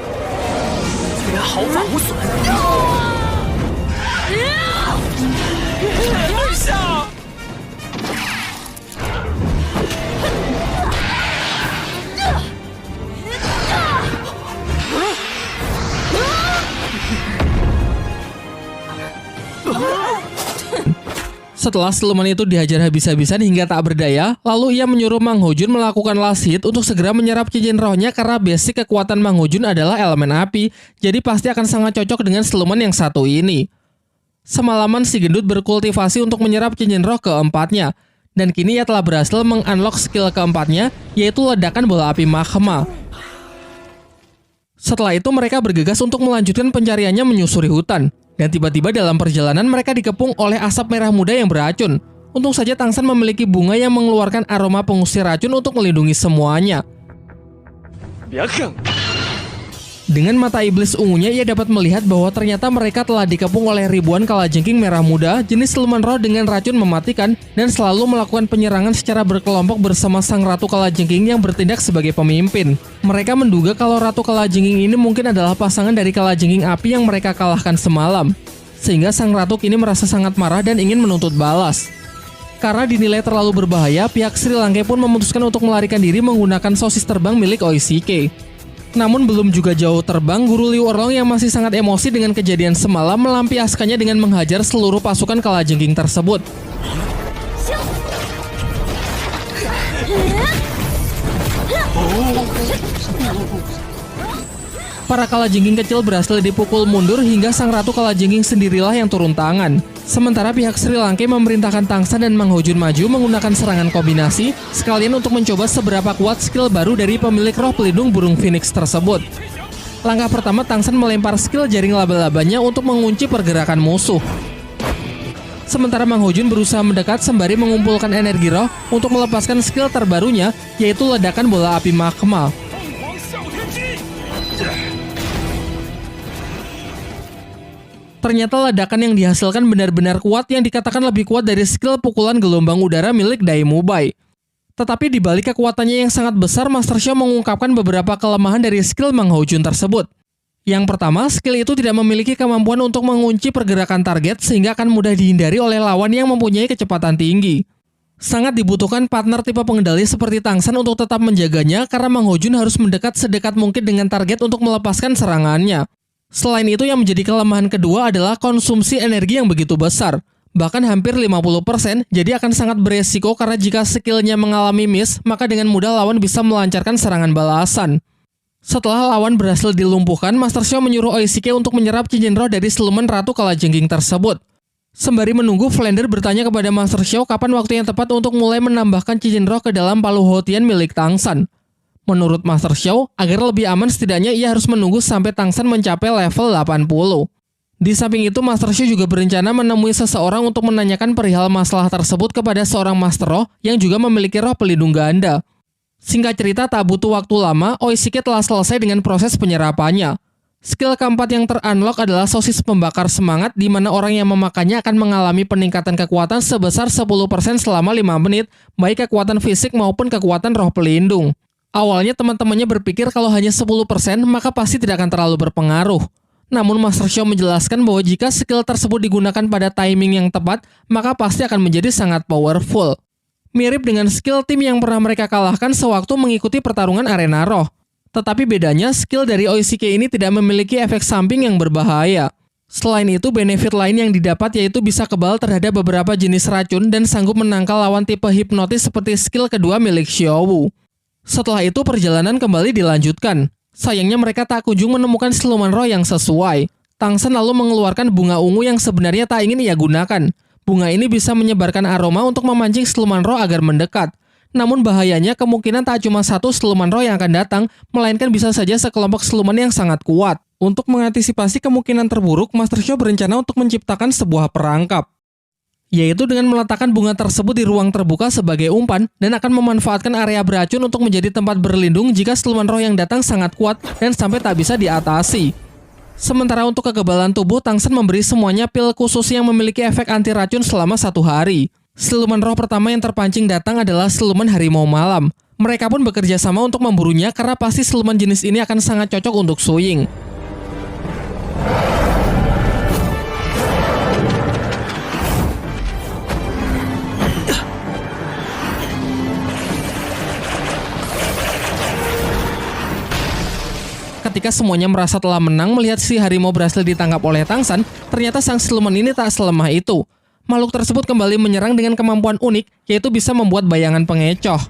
Setelah siluman itu dihajar habis-habisan hingga tak berdaya, lalu ia menyuruh Mang Hojun melakukan last hit untuk segera menyerap cincin rohnya karena basic kekuatan Mang Hojun adalah elemen api, jadi pasti akan sangat cocok dengan siluman yang satu ini. Semalaman si gendut berkultivasi untuk menyerap cincin roh keempatnya, dan kini ia telah berhasil mengunlock skill keempatnya, yaitu ledakan bola api magma. Setelah itu mereka bergegas untuk melanjutkan pencariannya menyusuri hutan. Dan tiba-tiba dalam perjalanan mereka dikepung oleh asap merah muda yang beracun. Untung saja Tangsan memiliki bunga yang mengeluarkan aroma pengusir racun untuk melindungi semuanya. Dengan mata iblis ungunya ia dapat melihat bahwa ternyata mereka telah dikepung oleh ribuan kalajengking merah muda, jenis siluman roh dengan racun mematikan, dan selalu melakukan penyerangan secara berkelompok bersama sang ratu kalajengking yang bertindak sebagai pemimpin. Mereka menduga kalau ratu kalajengking ini mungkin adalah pasangan dari kalajengking api yang mereka kalahkan semalam. sehingga sang ratu kini merasa sangat marah dan ingin menuntut balas. Karena dinilai terlalu berbahaya, pihak Sri Lanka pun memutuskan untuk melarikan diri menggunakan sosis terbang milik Oishike. Namun belum juga jauh terbang, Guru Liu Erlong yang masih sangat emosi dengan kejadian semalam melampiaskannya dengan menghajar seluruh pasukan kalajengking tersebut. Para kalajengking kecil berhasil dipukul mundur hingga sang ratu kalajengking sendirilah yang turun tangan. Sementara pihak Sri Lanka memerintahkan Tangsan dan Mang Ho Jun maju menggunakan serangan kombinasi sekalian untuk mencoba seberapa kuat skill baru dari pemilik roh pelindung burung phoenix tersebut. Langkah pertama, Tangsan melempar skill jaring laba-labanya untuk mengunci pergerakan musuh. Sementara Mang Ho Jun berusaha mendekat sembari mengumpulkan energi roh untuk melepaskan skill terbarunya, yaitu ledakan bola api magma. Ternyata ledakan yang dihasilkan benar-benar kuat yang dikatakan lebih kuat dari skill pukulan gelombang udara milik Dai Mubai. Tetapi di balik kekuatannya yang sangat besar, Master Xiao mengungkapkan beberapa kelemahan dari skill Mang Ho Jun tersebut. Yang pertama, skill itu tidak memiliki kemampuan untuk mengunci pergerakan target sehingga akan mudah dihindari oleh lawan yang mempunyai kecepatan tinggi. Sangat dibutuhkan partner tipe pengendali seperti Tangsan untuk tetap menjaganya karena Mang Ho Jun harus mendekat sedekat mungkin dengan target untuk melepaskan serangannya. Selain itu, yang menjadi kelemahan kedua adalah konsumsi energi yang begitu besar, bahkan hampir 50%, jadi akan sangat beresiko karena jika skillnya mengalami miss, maka dengan mudah lawan bisa melancarkan serangan balasan. Setelah lawan berhasil dilumpuhkan, Master Xiao menyuruh Oishike untuk menyerap cincin roh dari siluman ratu kalajengking tersebut. Sembari menunggu, Flander bertanya kepada Master Xiao kapan waktu yang tepat untuk mulai menambahkan cincin roh ke dalam palu Houtian milik Tangsan. Menurut Master Xiao, agar lebih aman setidaknya ia harus menunggu sampai Tangsan mencapai level 80. Di samping itu, Master Xiao juga berencana menemui seseorang untuk menanyakan perihal masalah tersebut kepada seorang Master Roh yang juga memiliki roh pelindung ganda. Singkat cerita, tak butuh waktu lama, Oishike telah selesai dengan proses penyerapannya. Skill keempat yang ter-unlock adalah sosis pembakar semangat, di mana orang yang memakannya akan mengalami peningkatan kekuatan sebesar 10% selama 5 menit, baik kekuatan fisik maupun kekuatan roh pelindung. Awalnya teman-temannya berpikir kalau hanya 10% maka pasti tidak akan terlalu berpengaruh. Namun Master Xiao menjelaskan bahwa jika skill tersebut digunakan pada timing yang tepat, maka pasti akan menjadi sangat powerful. Mirip dengan skill tim yang pernah mereka kalahkan sewaktu mengikuti pertarungan arena roh. Tetapi bedanya, skill dari Oishike ini tidak memiliki efek samping yang berbahaya. Selain itu, benefit lain yang didapat yaitu bisa kebal terhadap beberapa jenis racun dan sanggup menangkal lawan tipe hipnotis seperti skill kedua milik Xiaowu. Setelah itu, perjalanan kembali dilanjutkan. Sayangnya mereka tak kunjung menemukan siluman roh yang sesuai. Tangsan lalu mengeluarkan bunga ungu yang sebenarnya tak ingin ia gunakan. Bunga ini bisa menyebarkan aroma untuk memancing siluman roh agar mendekat. Namun bahayanya, kemungkinan tak cuma satu siluman roh yang akan datang, melainkan bisa saja sekelompok siluman yang sangat kuat. Untuk mengantisipasi kemungkinan terburuk, Master Xiao berencana untuk menciptakan sebuah perangkap, yaitu dengan meletakkan bunga tersebut di ruang terbuka sebagai umpan dan akan memanfaatkan area beracun untuk menjadi tempat berlindung jika siluman roh yang datang sangat kuat dan sampai tak bisa diatasi. Sementara untuk kekebalan tubuh, Tangsan memberi semuanya pil khusus yang memiliki efek anti racun selama 1 hari. Siluman roh pertama yang terpancing datang adalah siluman harimau malam. Mereka pun bekerja sama untuk memburunya karena pasti siluman jenis ini akan sangat cocok untuk Su Ying. Ketika semuanya merasa telah menang melihat si harimau berhasil ditangkap oleh Tangsan, ternyata sang siluman ini tak selemah itu. Makhluk tersebut kembali menyerang dengan kemampuan unik, yaitu bisa membuat bayangan pengecoh.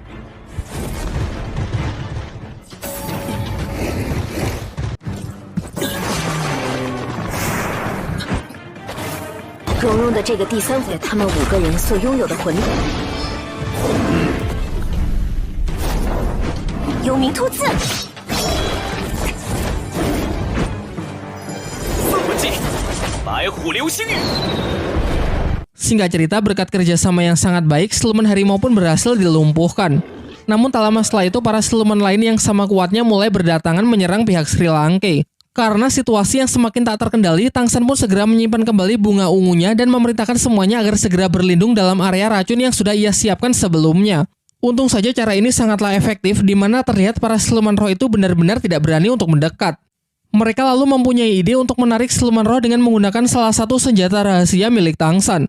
Singkat cerita, berkat kerjasama yang sangat baik, siluman harimau pun berhasil dilumpuhkan. Namun tak lama setelah itu, para siluman lain yang sama kuatnya mulai berdatangan menyerang pihak Sri Lanka. Karena situasi yang semakin tak terkendali, Tangsan pun segera menyimpan kembali bunga ungunya dan memerintahkan semuanya agar segera berlindung dalam area racun yang sudah ia siapkan sebelumnya. Untung saja cara ini sangatlah efektif, di mana terlihat para siluman roh itu benar-benar tidak berani untuk mendekat. Mereka lalu mempunyai ide untuk menarik siluman roh dengan menggunakan salah satu senjata rahasia milik Tang San.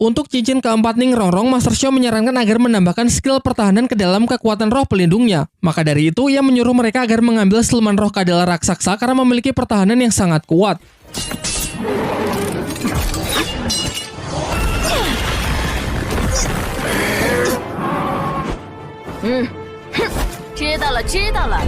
Untuk cincin keempat Ning Rongrong, Master Xiao menyarankan agar menambahkan skill pertahanan ke dalam kekuatan roh pelindungnya. Maka dari itu, ia menyuruh mereka agar mengambil siluman roh kadal raksasa karena memiliki pertahanan yang sangat kuat. 知道了，知道了。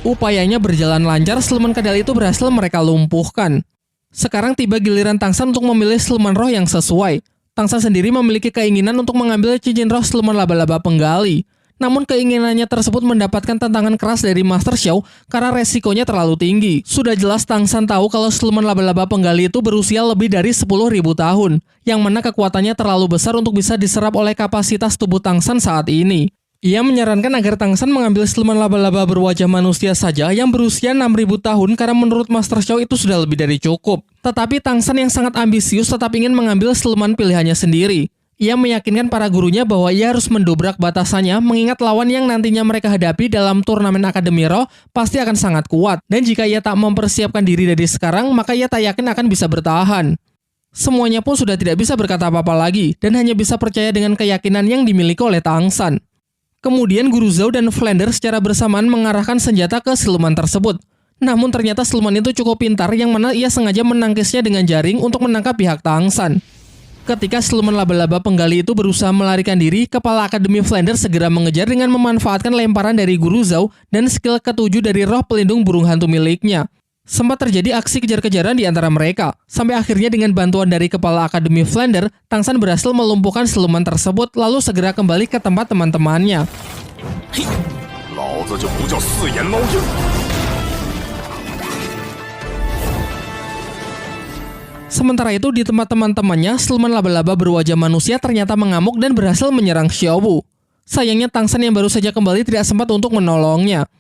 Upayanya berjalan lancar, siluman kadal itu berhasil mereka lumpuhkan. Sekarang tiba giliran Tang San untuk memilih siluman roh yang sesuai. Tang San sendiri memiliki keinginan untuk mengambil cincin roh siluman laba-laba penggali. Namun keinginannya tersebut mendapatkan tantangan keras dari Master Xiao karena resikonya terlalu tinggi. Sudah jelas Tang San tahu kalau siluman laba-laba penggali itu berusia lebih dari 10.000 tahun, yang mana kekuatannya terlalu besar untuk bisa diserap oleh kapasitas tubuh Tang San saat ini. Ia menyarankan agar Tang San mengambil siluman laba-laba berwajah manusia saja yang berusia 6.000 tahun karena menurut Master Xiao itu sudah lebih dari cukup. Tetapi Tang San yang sangat ambisius tetap ingin mengambil siluman pilihannya sendiri. Ia meyakinkan para gurunya bahwa ia harus mendobrak batasannya mengingat lawan yang nantinya mereka hadapi dalam turnamen Akademi Roh pasti akan sangat kuat. Dan jika ia tak mempersiapkan diri dari sekarang, maka ia tak yakin akan bisa bertahan. Semuanya pun sudah tidak bisa berkata apa-apa lagi dan hanya bisa percaya dengan keyakinan yang dimiliki oleh Tang San. Kemudian Guru Zhao dan Flander secara bersamaan mengarahkan senjata ke siluman tersebut. Namun ternyata siluman itu cukup pintar yang mana ia sengaja menangkisnya dengan jaring untuk menangkap pihak Tang San. Ketika siluman laba-laba penggali itu berusaha melarikan diri, kepala Akademi Flander segera mengejar dengan memanfaatkan lemparan dari Guru Zhao dan skill ketujuh dari roh pelindung burung hantu miliknya. Sempat terjadi aksi kejar-kejaran di antara mereka, sampai akhirnya dengan bantuan dari kepala Akademi Flander, Tang San berhasil melumpuhkan siluman tersebut lalu segera kembali ke tempat teman-temannya. Sementara itu di tempat teman-temannya, siluman laba-laba berwajah manusia ternyata mengamuk dan berhasil menyerang Xiao Wu. Sayangnya Tang San yang baru saja kembali tidak sempat untuk menolongnya.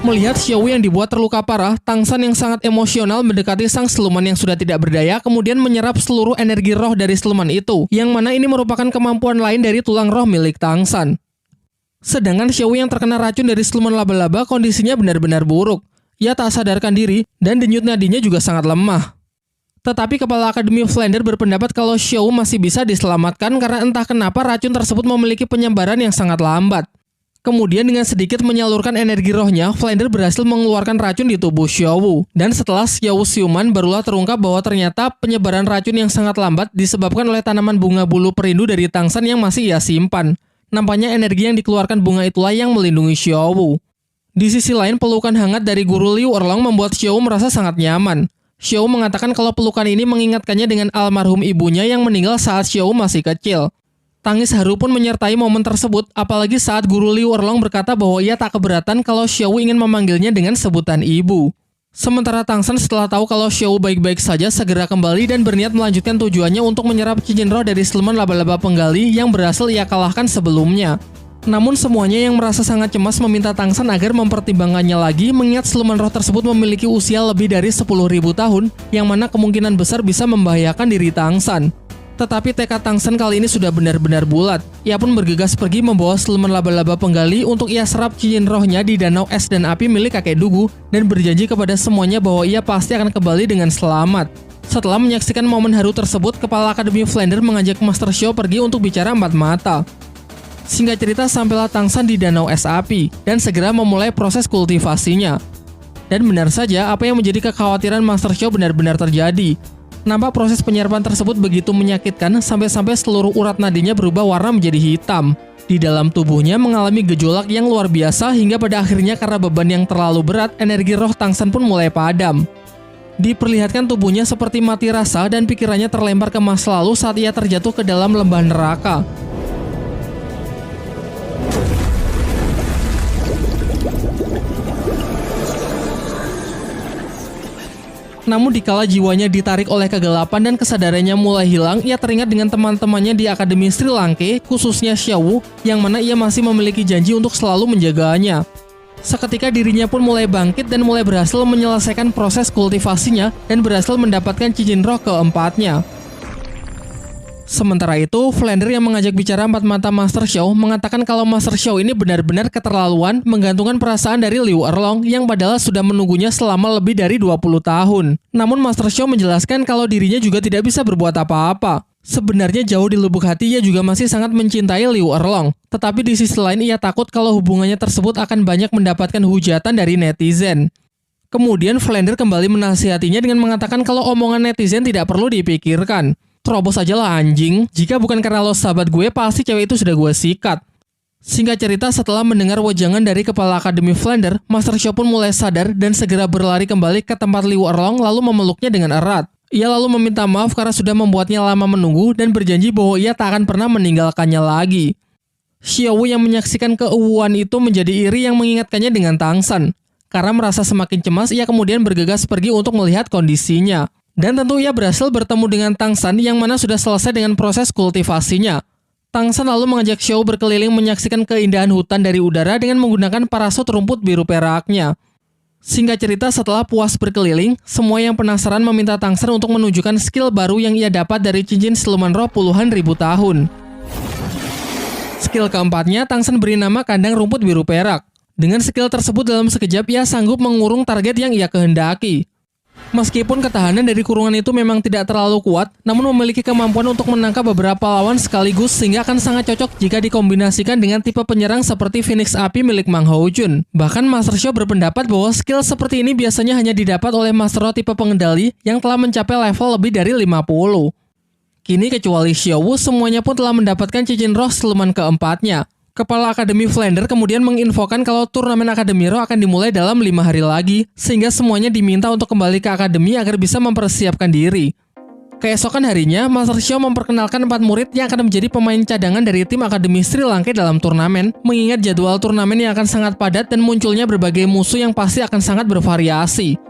Melihat Xiao Wu yang dibuat terluka parah, Tang San yang sangat emosional mendekati sang siluman yang sudah tidak berdaya, kemudian menyerap seluruh energi roh dari siluman itu, yang mana ini merupakan kemampuan lain dari tulang roh milik Tang San. Sedangkan Xiao Wu yang terkena racun dari siluman laba-laba kondisinya benar-benar buruk. Ia tak sadarkan diri dan denyut nadinya juga sangat lemah. Tetapi kepala Akademi Flander berpendapat kalau Xiao Wu masih bisa diselamatkan karena entah kenapa racun tersebut memiliki penyebaran yang sangat lambat. Kemudian dengan sedikit menyalurkan energi rohnya, Flander berhasil mengeluarkan racun di tubuh Xiao Wu. Dan setelah Xiao Wu siuman, barulah terungkap bahwa ternyata penyebaran racun yang sangat lambat disebabkan oleh tanaman bunga bulu perindu dari Tang San yang masih ia simpan. Nampaknya energi yang dikeluarkan bunga itulah yang melindungi Xiao Wu. Di sisi lain, pelukan hangat dari Guru Liu Erlong membuat Xiao Wu merasa sangat nyaman. Xiao Wu mengatakan kalau pelukan ini mengingatkannya dengan almarhum ibunya yang meninggal saat Xiao Wu masih kecil. Tangis haru pun menyertai momen tersebut, apalagi saat Guru Liu Erlong berkata bahwa ia tak keberatan kalau Xiao Wu ingin memanggilnya dengan sebutan ibu. Sementara Tang San setelah tahu kalau Xiao Wu baik-baik saja segera kembali dan berniat melanjutkan tujuannya untuk menyerap cincin roh dari siluman laba-laba penggali yang berhasil ia kalahkan sebelumnya. Namun semuanya yang merasa sangat cemas meminta Tang San agar mempertimbangkannya lagi mengingat siluman roh tersebut memiliki usia lebih dari 10.000 tahun yang mana kemungkinan besar bisa membahayakan diri Tang San. Tetapi tekad Tang San kali ini sudah benar-benar bulat. Ia pun bergegas pergi membawa siluman laba-laba penggali untuk ia serap cincin rohnya di danau es dan api milik kakek Dugu dan berjanji kepada semuanya bahwa ia pasti akan kembali dengan selamat. Setelah menyaksikan momen haru tersebut, kepala Akademi Flander mengajak Master Xiao pergi untuk bicara empat mata. Singkat cerita, sampailah Tang San di danau es api dan segera memulai proses kultivasinya. Dan benar saja, apa yang menjadi kekhawatiran Master Xiao benar-benar terjadi. Nampak proses penyerapan tersebut begitu menyakitkan sampai-sampai seluruh urat nadinya berubah warna menjadi hitam. Di dalam tubuhnya mengalami gejolak yang luar biasa hingga pada akhirnya karena beban yang terlalu berat, energi roh Tang San pun mulai padam. Diperlihatkan tubuhnya seperti mati rasa dan pikirannya terlempar ke masa lalu saat ia terjatuh ke dalam lembah neraka. Namun dikala jiwanya ditarik oleh kegelapan dan kesadarannya mulai hilang, ia teringat dengan teman-temannya di Akademi Sri Lanka, khususnya Xiaowu, yang mana ia masih memiliki janji untuk selalu menjaganya. Seketika dirinya pun mulai bangkit dan mulai berhasil menyelesaikan proses kultivasinya dan berhasil mendapatkan cincin roh keempatnya. Sementara itu, Flander yang mengajak bicara empat mata Master Xiao mengatakan kalau Master Xiao ini benar-benar keterlaluan menggantungkan perasaan dari Liu Erlong yang padahal sudah menunggunya selama lebih dari 20 tahun. Namun Master Xiao menjelaskan kalau dirinya juga tidak bisa berbuat apa-apa. Sebenarnya jauh di lubuk hati ia juga masih sangat mencintai Liu Erlong. Tetapi di sisi lain ia takut kalau hubungannya tersebut akan banyak mendapatkan hujatan dari netizen. Kemudian Flander kembali menasihatinya dengan mengatakan kalau omongan netizen tidak perlu dipikirkan. Terobos aja lah anjing, jika bukan karena lo sahabat gue, pasti cewek itu sudah gue sikat. Singkat cerita, setelah mendengar wejangan dari kepala Akademi Flander, Master Xiao pun mulai sadar dan segera berlari kembali ke tempat Liu Erlong lalu memeluknya dengan erat. Ia lalu meminta maaf karena sudah membuatnya lama menunggu dan berjanji bahwa ia tak akan pernah meninggalkannya lagi. Xiaowu yang menyaksikan keuuan itu menjadi iri yang mengingatkannya dengan Tang San. Karena merasa semakin cemas, ia kemudian bergegas pergi untuk melihat kondisinya. Dan tentu ia berhasil bertemu dengan Tang San yang mana sudah selesai dengan proses kultivasinya. Tang San lalu mengajak Xiao berkeliling menyaksikan keindahan hutan dari udara dengan menggunakan parasut rumput biru peraknya. Singkat cerita, setelah puas berkeliling, semua yang penasaran meminta Tang San untuk menunjukkan skill baru yang ia dapat dari cincin siluman roh puluhan ribu tahun. Skill keempatnya, Tang San beri nama kandang rumput biru perak. Dengan skill tersebut dalam sekejap ia sanggup mengurung target yang ia kehendaki. Meskipun ketahanan dari kurungan itu memang tidak terlalu kuat, namun memiliki kemampuan untuk menangkap beberapa lawan sekaligus sehingga akan sangat cocok jika dikombinasikan dengan tipe penyerang seperti Phoenix Api milik Mang Haojun. Bahkan Master Xiao berpendapat bahwa skill seperti ini biasanya hanya didapat oleh Master Roh tipe pengendali yang telah mencapai level lebih dari 50. Kini kecuali Xiaowu, semuanya pun telah mendapatkan cincin roh siluman keempatnya. Kepala Akademi Flander kemudian menginfokan kalau turnamen Akademi Roh akan dimulai dalam 5 hari lagi, sehingga semuanya diminta untuk kembali ke Akademi agar bisa mempersiapkan diri. Keesokan harinya, Master Xiao memperkenalkan 4 murid yang akan menjadi pemain cadangan dari tim Akademi Sri Lanka dalam turnamen, mengingat jadwal turnamen yang akan sangat padat dan munculnya berbagai musuh yang pasti akan sangat bervariasi.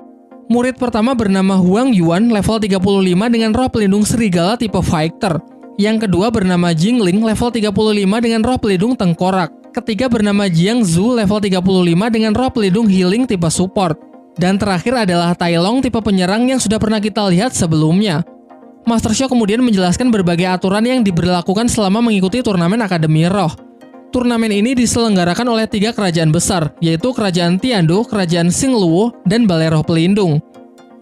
Murid pertama bernama Huang Yuan, level 35 dengan roh pelindung serigala tipe fighter. Yang kedua bernama Jingling, level 35 dengan roh pelindung tengkorak. Ketiga bernama Jiang Zhu, level 35 dengan roh pelindung healing tipe support. Dan terakhir adalah Tai Long, tipe penyerang yang sudah pernah kita lihat sebelumnya. Master Xiao kemudian menjelaskan berbagai aturan yang diberlakukan selama mengikuti turnamen Akademi Roh. Turnamen ini diselenggarakan oleh 3 kerajaan besar, yaitu Kerajaan Tiando, Kerajaan Xingluo, dan Balai Roh Pelindung.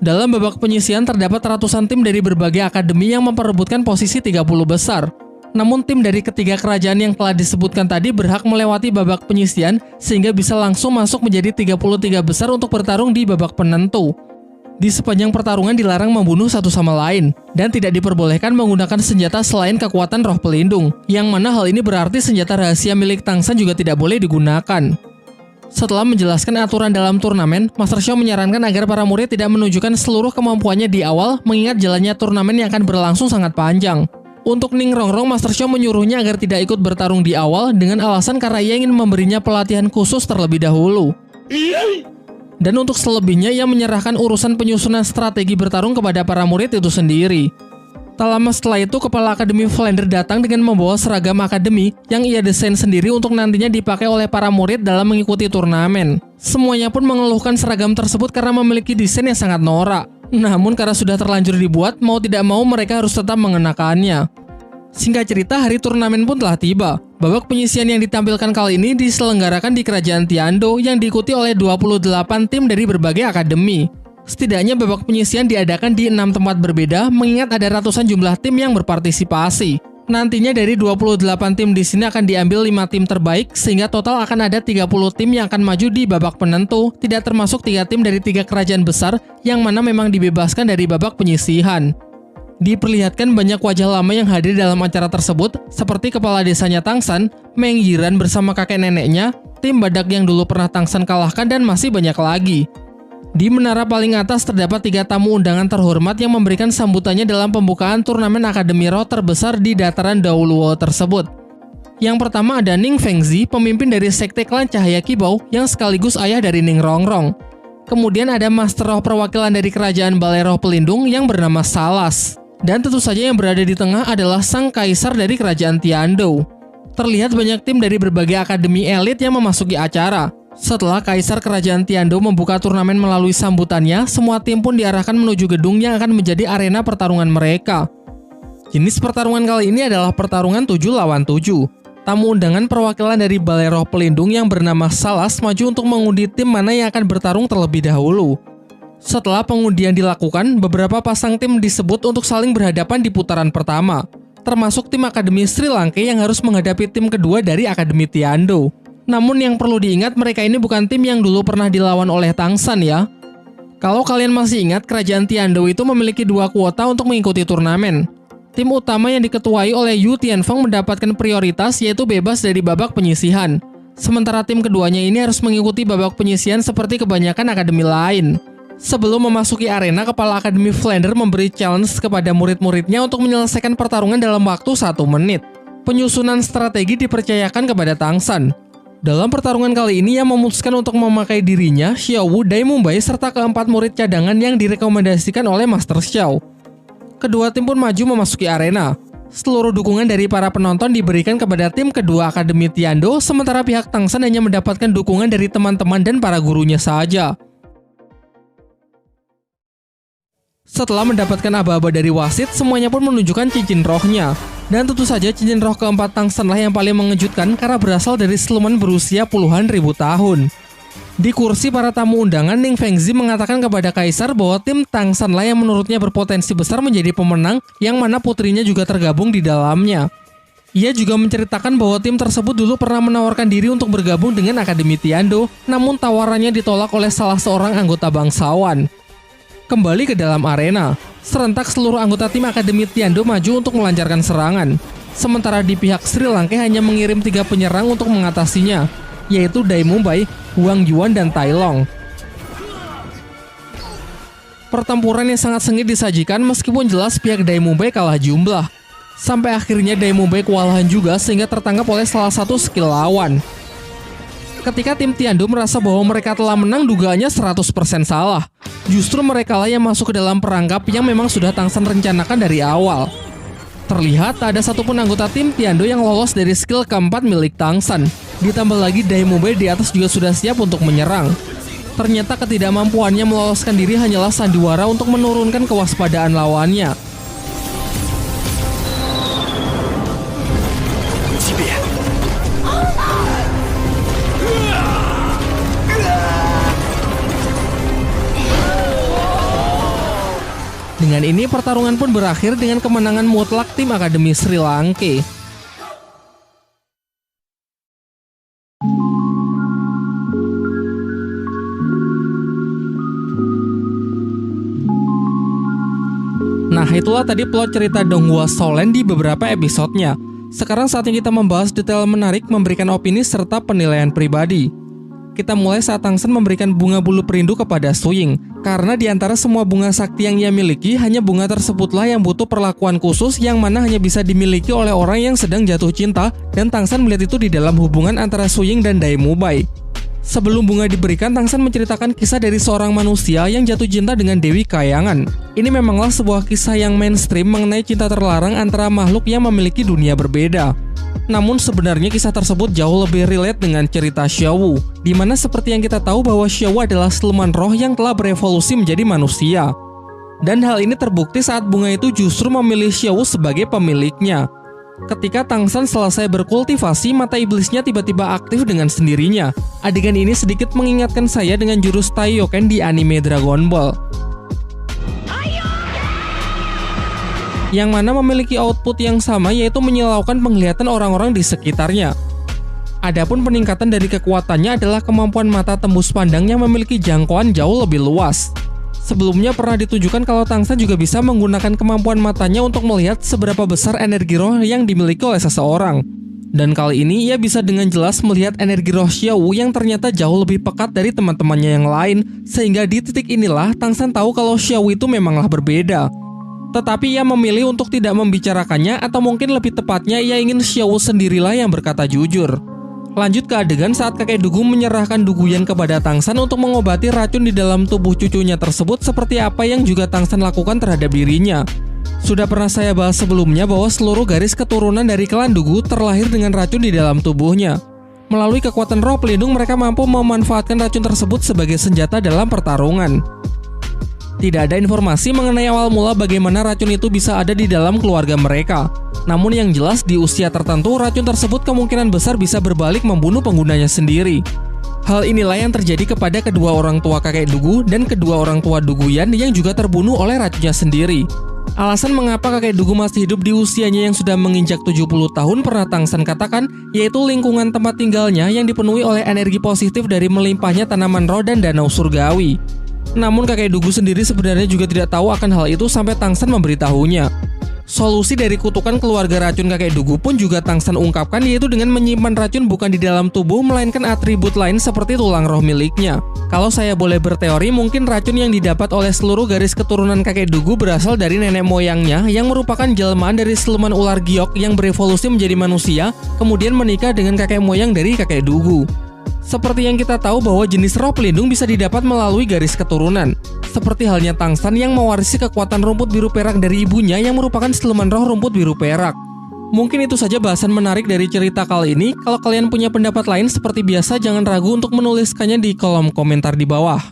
Dalam babak penyisian terdapat ratusan tim dari berbagai akademi yang memperebutkan posisi 30 besar. Namun tim dari ketiga kerajaan yang telah disebutkan tadi berhak melewati babak penyisian sehingga bisa langsung masuk menjadi 33 besar untuk bertarung di babak penentu. Di sepanjang pertarungan dilarang membunuh satu sama lain dan tidak diperbolehkan menggunakan senjata selain kekuatan roh pelindung, yang mana hal ini berarti senjata rahasia milik Tang San juga tidak boleh digunakan. Setelah menjelaskan aturan dalam turnamen, Master Xiao menyarankan agar para murid tidak menunjukkan seluruh kemampuannya di awal mengingat jalannya turnamen yang akan berlangsung sangat panjang. Untuk Ning Rongrong, Master Xiao menyuruhnya agar tidak ikut bertarung di awal dengan alasan karena ia ingin memberinya pelatihan khusus terlebih dahulu. Dan untuk selebihnya, ia menyerahkan urusan penyusunan strategi bertarung kepada para murid itu sendiri. Tak lama setelah itu, kepala Akademi Flander datang dengan membawa seragam akademi yang ia desain sendiri untuk nantinya dipakai oleh para murid dalam mengikuti turnamen. Semuanya pun mengeluhkan seragam tersebut karena memiliki desain yang sangat norak. Namun karena sudah terlanjur dibuat, mau tidak mau mereka harus tetap mengenakannya. Singkat cerita, hari turnamen pun telah tiba. Babak penyisian yang ditampilkan kali ini diselenggarakan di Kerajaan Tiando yang diikuti oleh 28 tim dari berbagai akademi. Setidaknya babak penyisian diadakan di 6 tempat berbeda, mengingat ada ratusan jumlah tim yang berpartisipasi. Nantinya dari 28 tim di sini akan diambil 5 tim terbaik, sehingga total akan ada 30 tim yang akan maju di babak penentu, tidak termasuk 3 tim dari 3 kerajaan besar, yang mana memang dibebaskan dari babak penyisihan. Diperlihatkan banyak wajah lama yang hadir dalam acara tersebut, seperti kepala desanya Tang San, Meng Yiran bersama kakek neneknya, tim badak yang dulu pernah Tang San kalahkan, dan masih banyak lagi. Di menara paling atas terdapat 3 tamu undangan terhormat yang memberikan sambutannya dalam pembukaan turnamen Akademi Roh terbesar di dataran Daoluo tersebut. Yang pertama ada Ning Fengzi, pemimpin dari sekte klan Cahaya Kibau yang sekaligus ayah dari Ning Rongrong. Kemudian ada Master Roh perwakilan dari kerajaan Balai Roh Pelindung yang bernama Salas. Dan tentu saja yang berada di tengah adalah sang kaisar dari kerajaan Tiandou. Terlihat banyak tim dari berbagai akademi elit yang memasuki acara. Setelah kaisar kerajaan Tiandou membuka turnamen melalui sambutannya, semua tim pun diarahkan menuju gedung yang akan menjadi arena pertarungan mereka. Jenis pertarungan kali ini adalah pertarungan 7 lawan 7. Tamu undangan perwakilan dari Balai Roh Pelindung yang bernama Salas maju untuk mengundi tim mana yang akan bertarung terlebih dahulu. Setelah pengundian dilakukan, beberapa pasang tim disebut untuk saling berhadapan di putaran pertama, termasuk tim Akademi Sri Lanka yang harus menghadapi tim kedua dari Akademi Tiandou. Namun yang perlu diingat, mereka ini bukan tim yang dulu pernah dilawan oleh Tangsan ya. Kalau kalian masih ingat, kerajaan Tiandou itu memiliki 2 kuota untuk mengikuti turnamen. Tim utama yang diketuai oleh Yu Tianfeng mendapatkan prioritas, yaitu bebas dari babak penyisihan. Sementara tim keduanya ini harus mengikuti babak penyisihan seperti kebanyakan akademi lain. Sebelum memasuki arena, Kepala Akademi Flander memberi challenge kepada murid-muridnya untuk menyelesaikan pertarungan dalam waktu 1 menit. Penyusunan strategi dipercayakan kepada Tangsan. Dalam pertarungan kali ini, ia memutuskan untuk memakai dirinya, Xiao Wu, Dai Mumbai, serta keempat murid cadangan yang direkomendasikan oleh Master Xiao. Kedua tim pun maju memasuki arena. Seluruh dukungan dari para penonton diberikan kepada tim kedua Akademi Tiandou, sementara pihak Tangsan hanya mendapatkan dukungan dari teman-teman dan para gurunya saja. Setelah mendapatkan aba-aba dari wasit, semuanya pun menunjukkan cincin rohnya. Dan tentu saja cincin roh keempat Tangsanlah yang paling mengejutkan karena berasal dari siluman berusia puluhan ribu tahun. Di kursi para tamu undangan, Ning Fengzi mengatakan kepada Kaisar bahwa tim Tangsanlah yang menurutnya berpotensi besar menjadi pemenang, yang mana putrinya juga tergabung di dalamnya. Ia juga menceritakan bahwa tim tersebut dulu pernah menawarkan diri untuk bergabung dengan Akademi Tiandou, namun tawarannya ditolak oleh salah seorang anggota bangsawan. Kembali ke dalam arena, serentak seluruh anggota tim Akademi Tiandou maju untuk melancarkan serangan. Sementara di pihak Sri Lanka hanya mengirim 3 penyerang untuk mengatasinya, yaitu Dai Mumbai, Wang Yuan, dan Tai Long. Pertempuran yang sangat sengit disajikan meskipun jelas pihak Dai Mumbai kalah jumlah. Sampai akhirnya Dai Mumbai kewalahan juga sehingga tertangkap oleh salah satu skill lawan. Ketika tim Tiandou merasa bahwa mereka telah menang, dugaannya 100% salah. Justru merekalah yang masuk ke dalam perangkap yang memang sudah Tangsan rencanakan dari awal. Terlihat tak ada satupun anggota tim Tiandou yang lolos dari skill keempat milik Tangsan. Ditambah lagi Dai Mumbai di atas juga sudah siap untuk menyerang. Ternyata ketidakmampuannya meloloskan diri hanyalah sandiwara untuk menurunkan kewaspadaan lawannya. Dengan ini pertarungan pun berakhir dengan kemenangan mutlak tim Akademi Sri Lanka. Nah, itulah tadi plot cerita Donghua Shaolin di beberapa episodenya. Sekarang saatnya kita membahas detail menarik, memberikan opini serta penilaian pribadi. Kita mulai saat Tangsan memberikan bunga bulu perindu kepada Su Ying. Karena di antara semua bunga sakti yang ia miliki, hanya bunga tersebutlah yang butuh perlakuan khusus yang mana hanya bisa dimiliki oleh orang yang sedang jatuh cinta, dan Tangsan melihat itu di dalam hubungan antara Su Ying dan Dai Mumbai. Sebelum bunga diberikan, Tangsan menceritakan kisah dari seorang manusia yang jatuh cinta dengan Dewi Kayangan. Ini memanglah sebuah kisah yang mainstream mengenai cinta terlarang antara makhluk yang memiliki dunia berbeda. Namun sebenarnya kisah tersebut jauh lebih relate dengan cerita Xiao Wu, di mana seperti yang kita tahu bahwa Xiao Wu adalah siluman roh yang telah berevolusi menjadi manusia. Dan hal ini terbukti saat bunga itu justru memilih Xiao Wu sebagai pemiliknya. Ketika Tangsan selesai berkultivasi, mata iblisnya tiba-tiba aktif dengan sendirinya. Adegan ini sedikit mengingatkan saya dengan jurus Taioken di anime Dragon Ball, yang mana memiliki output yang sama, yaitu menyilaukan penglihatan orang-orang di sekitarnya. Adapun peningkatan dari kekuatannya adalah kemampuan mata tembus pandang yang memiliki jangkauan jauh lebih luas. Sebelumnya pernah ditunjukkan kalau Tangsan juga bisa menggunakan kemampuan matanya untuk melihat seberapa besar energi roh yang dimiliki oleh seseorang. Dan kali ini ia bisa dengan jelas melihat energi roh Xiao Wu yang ternyata jauh lebih pekat dari teman-temannya yang lain, sehingga di titik inilah Tangsan tahu kalau Xiao Wu itu memanglah berbeda. Tetapi ia memilih untuk tidak membicarakannya, atau mungkin lebih tepatnya ia ingin Xiao Wu sendirilah yang berkata jujur. Lanjut ke adegan saat kakek Dugu menyerahkan Duguyan kepada Tangsan untuk mengobati racun di dalam tubuh cucunya tersebut seperti apa yang juga Tangsan lakukan terhadap dirinya. Sudah pernah saya bahas sebelumnya bahwa seluruh garis keturunan dari klan Dugu terlahir dengan racun di dalam tubuhnya. Melalui kekuatan roh pelindung mereka mampu memanfaatkan racun tersebut sebagai senjata dalam pertarungan. Tidak ada informasi mengenai awal mula bagaimana racun itu bisa ada di dalam keluarga mereka. Namun yang jelas di usia tertentu racun tersebut kemungkinan besar bisa berbalik membunuh penggunanya sendiri. Hal inilah yang terjadi kepada kedua orang tua kakek Dugu dan kedua orang tua Duguyan yang juga terbunuh oleh racunnya sendiri. Alasan mengapa kakek Dugu masih hidup di usianya yang sudah menginjak 70 tahun pernah Tangsan katakan, yaitu lingkungan tempat tinggalnya yang dipenuhi oleh energi positif dari melimpahnya tanaman roh dan danau surgawi. Namun kakek Dugu sendiri sebenarnya juga tidak tahu akan hal itu sampai Tangsan memberitahunya. Solusi dari kutukan keluarga racun kakek Dugu pun juga Tangsan ungkapkan, yaitu dengan menyimpan racun bukan di dalam tubuh melainkan atribut lain seperti tulang roh miliknya. Kalau saya boleh berteori, mungkin racun yang didapat oleh seluruh garis keturunan kakek Dugu berasal dari nenek moyangnya yang merupakan jelmaan dari siluman ular giok yang berevolusi menjadi manusia kemudian menikah dengan kakek moyang dari kakek Dugu. Seperti yang kita tahu bahwa jenis roh pelindung bisa didapat melalui garis keturunan. Seperti halnya Tangsan yang mewarisi kekuatan rumput biru perak dari ibunya yang merupakan siluman roh rumput biru perak. Mungkin itu saja bahasan menarik dari cerita kali ini. Kalau kalian punya pendapat lain seperti biasa jangan ragu untuk menuliskannya di kolom komentar di bawah.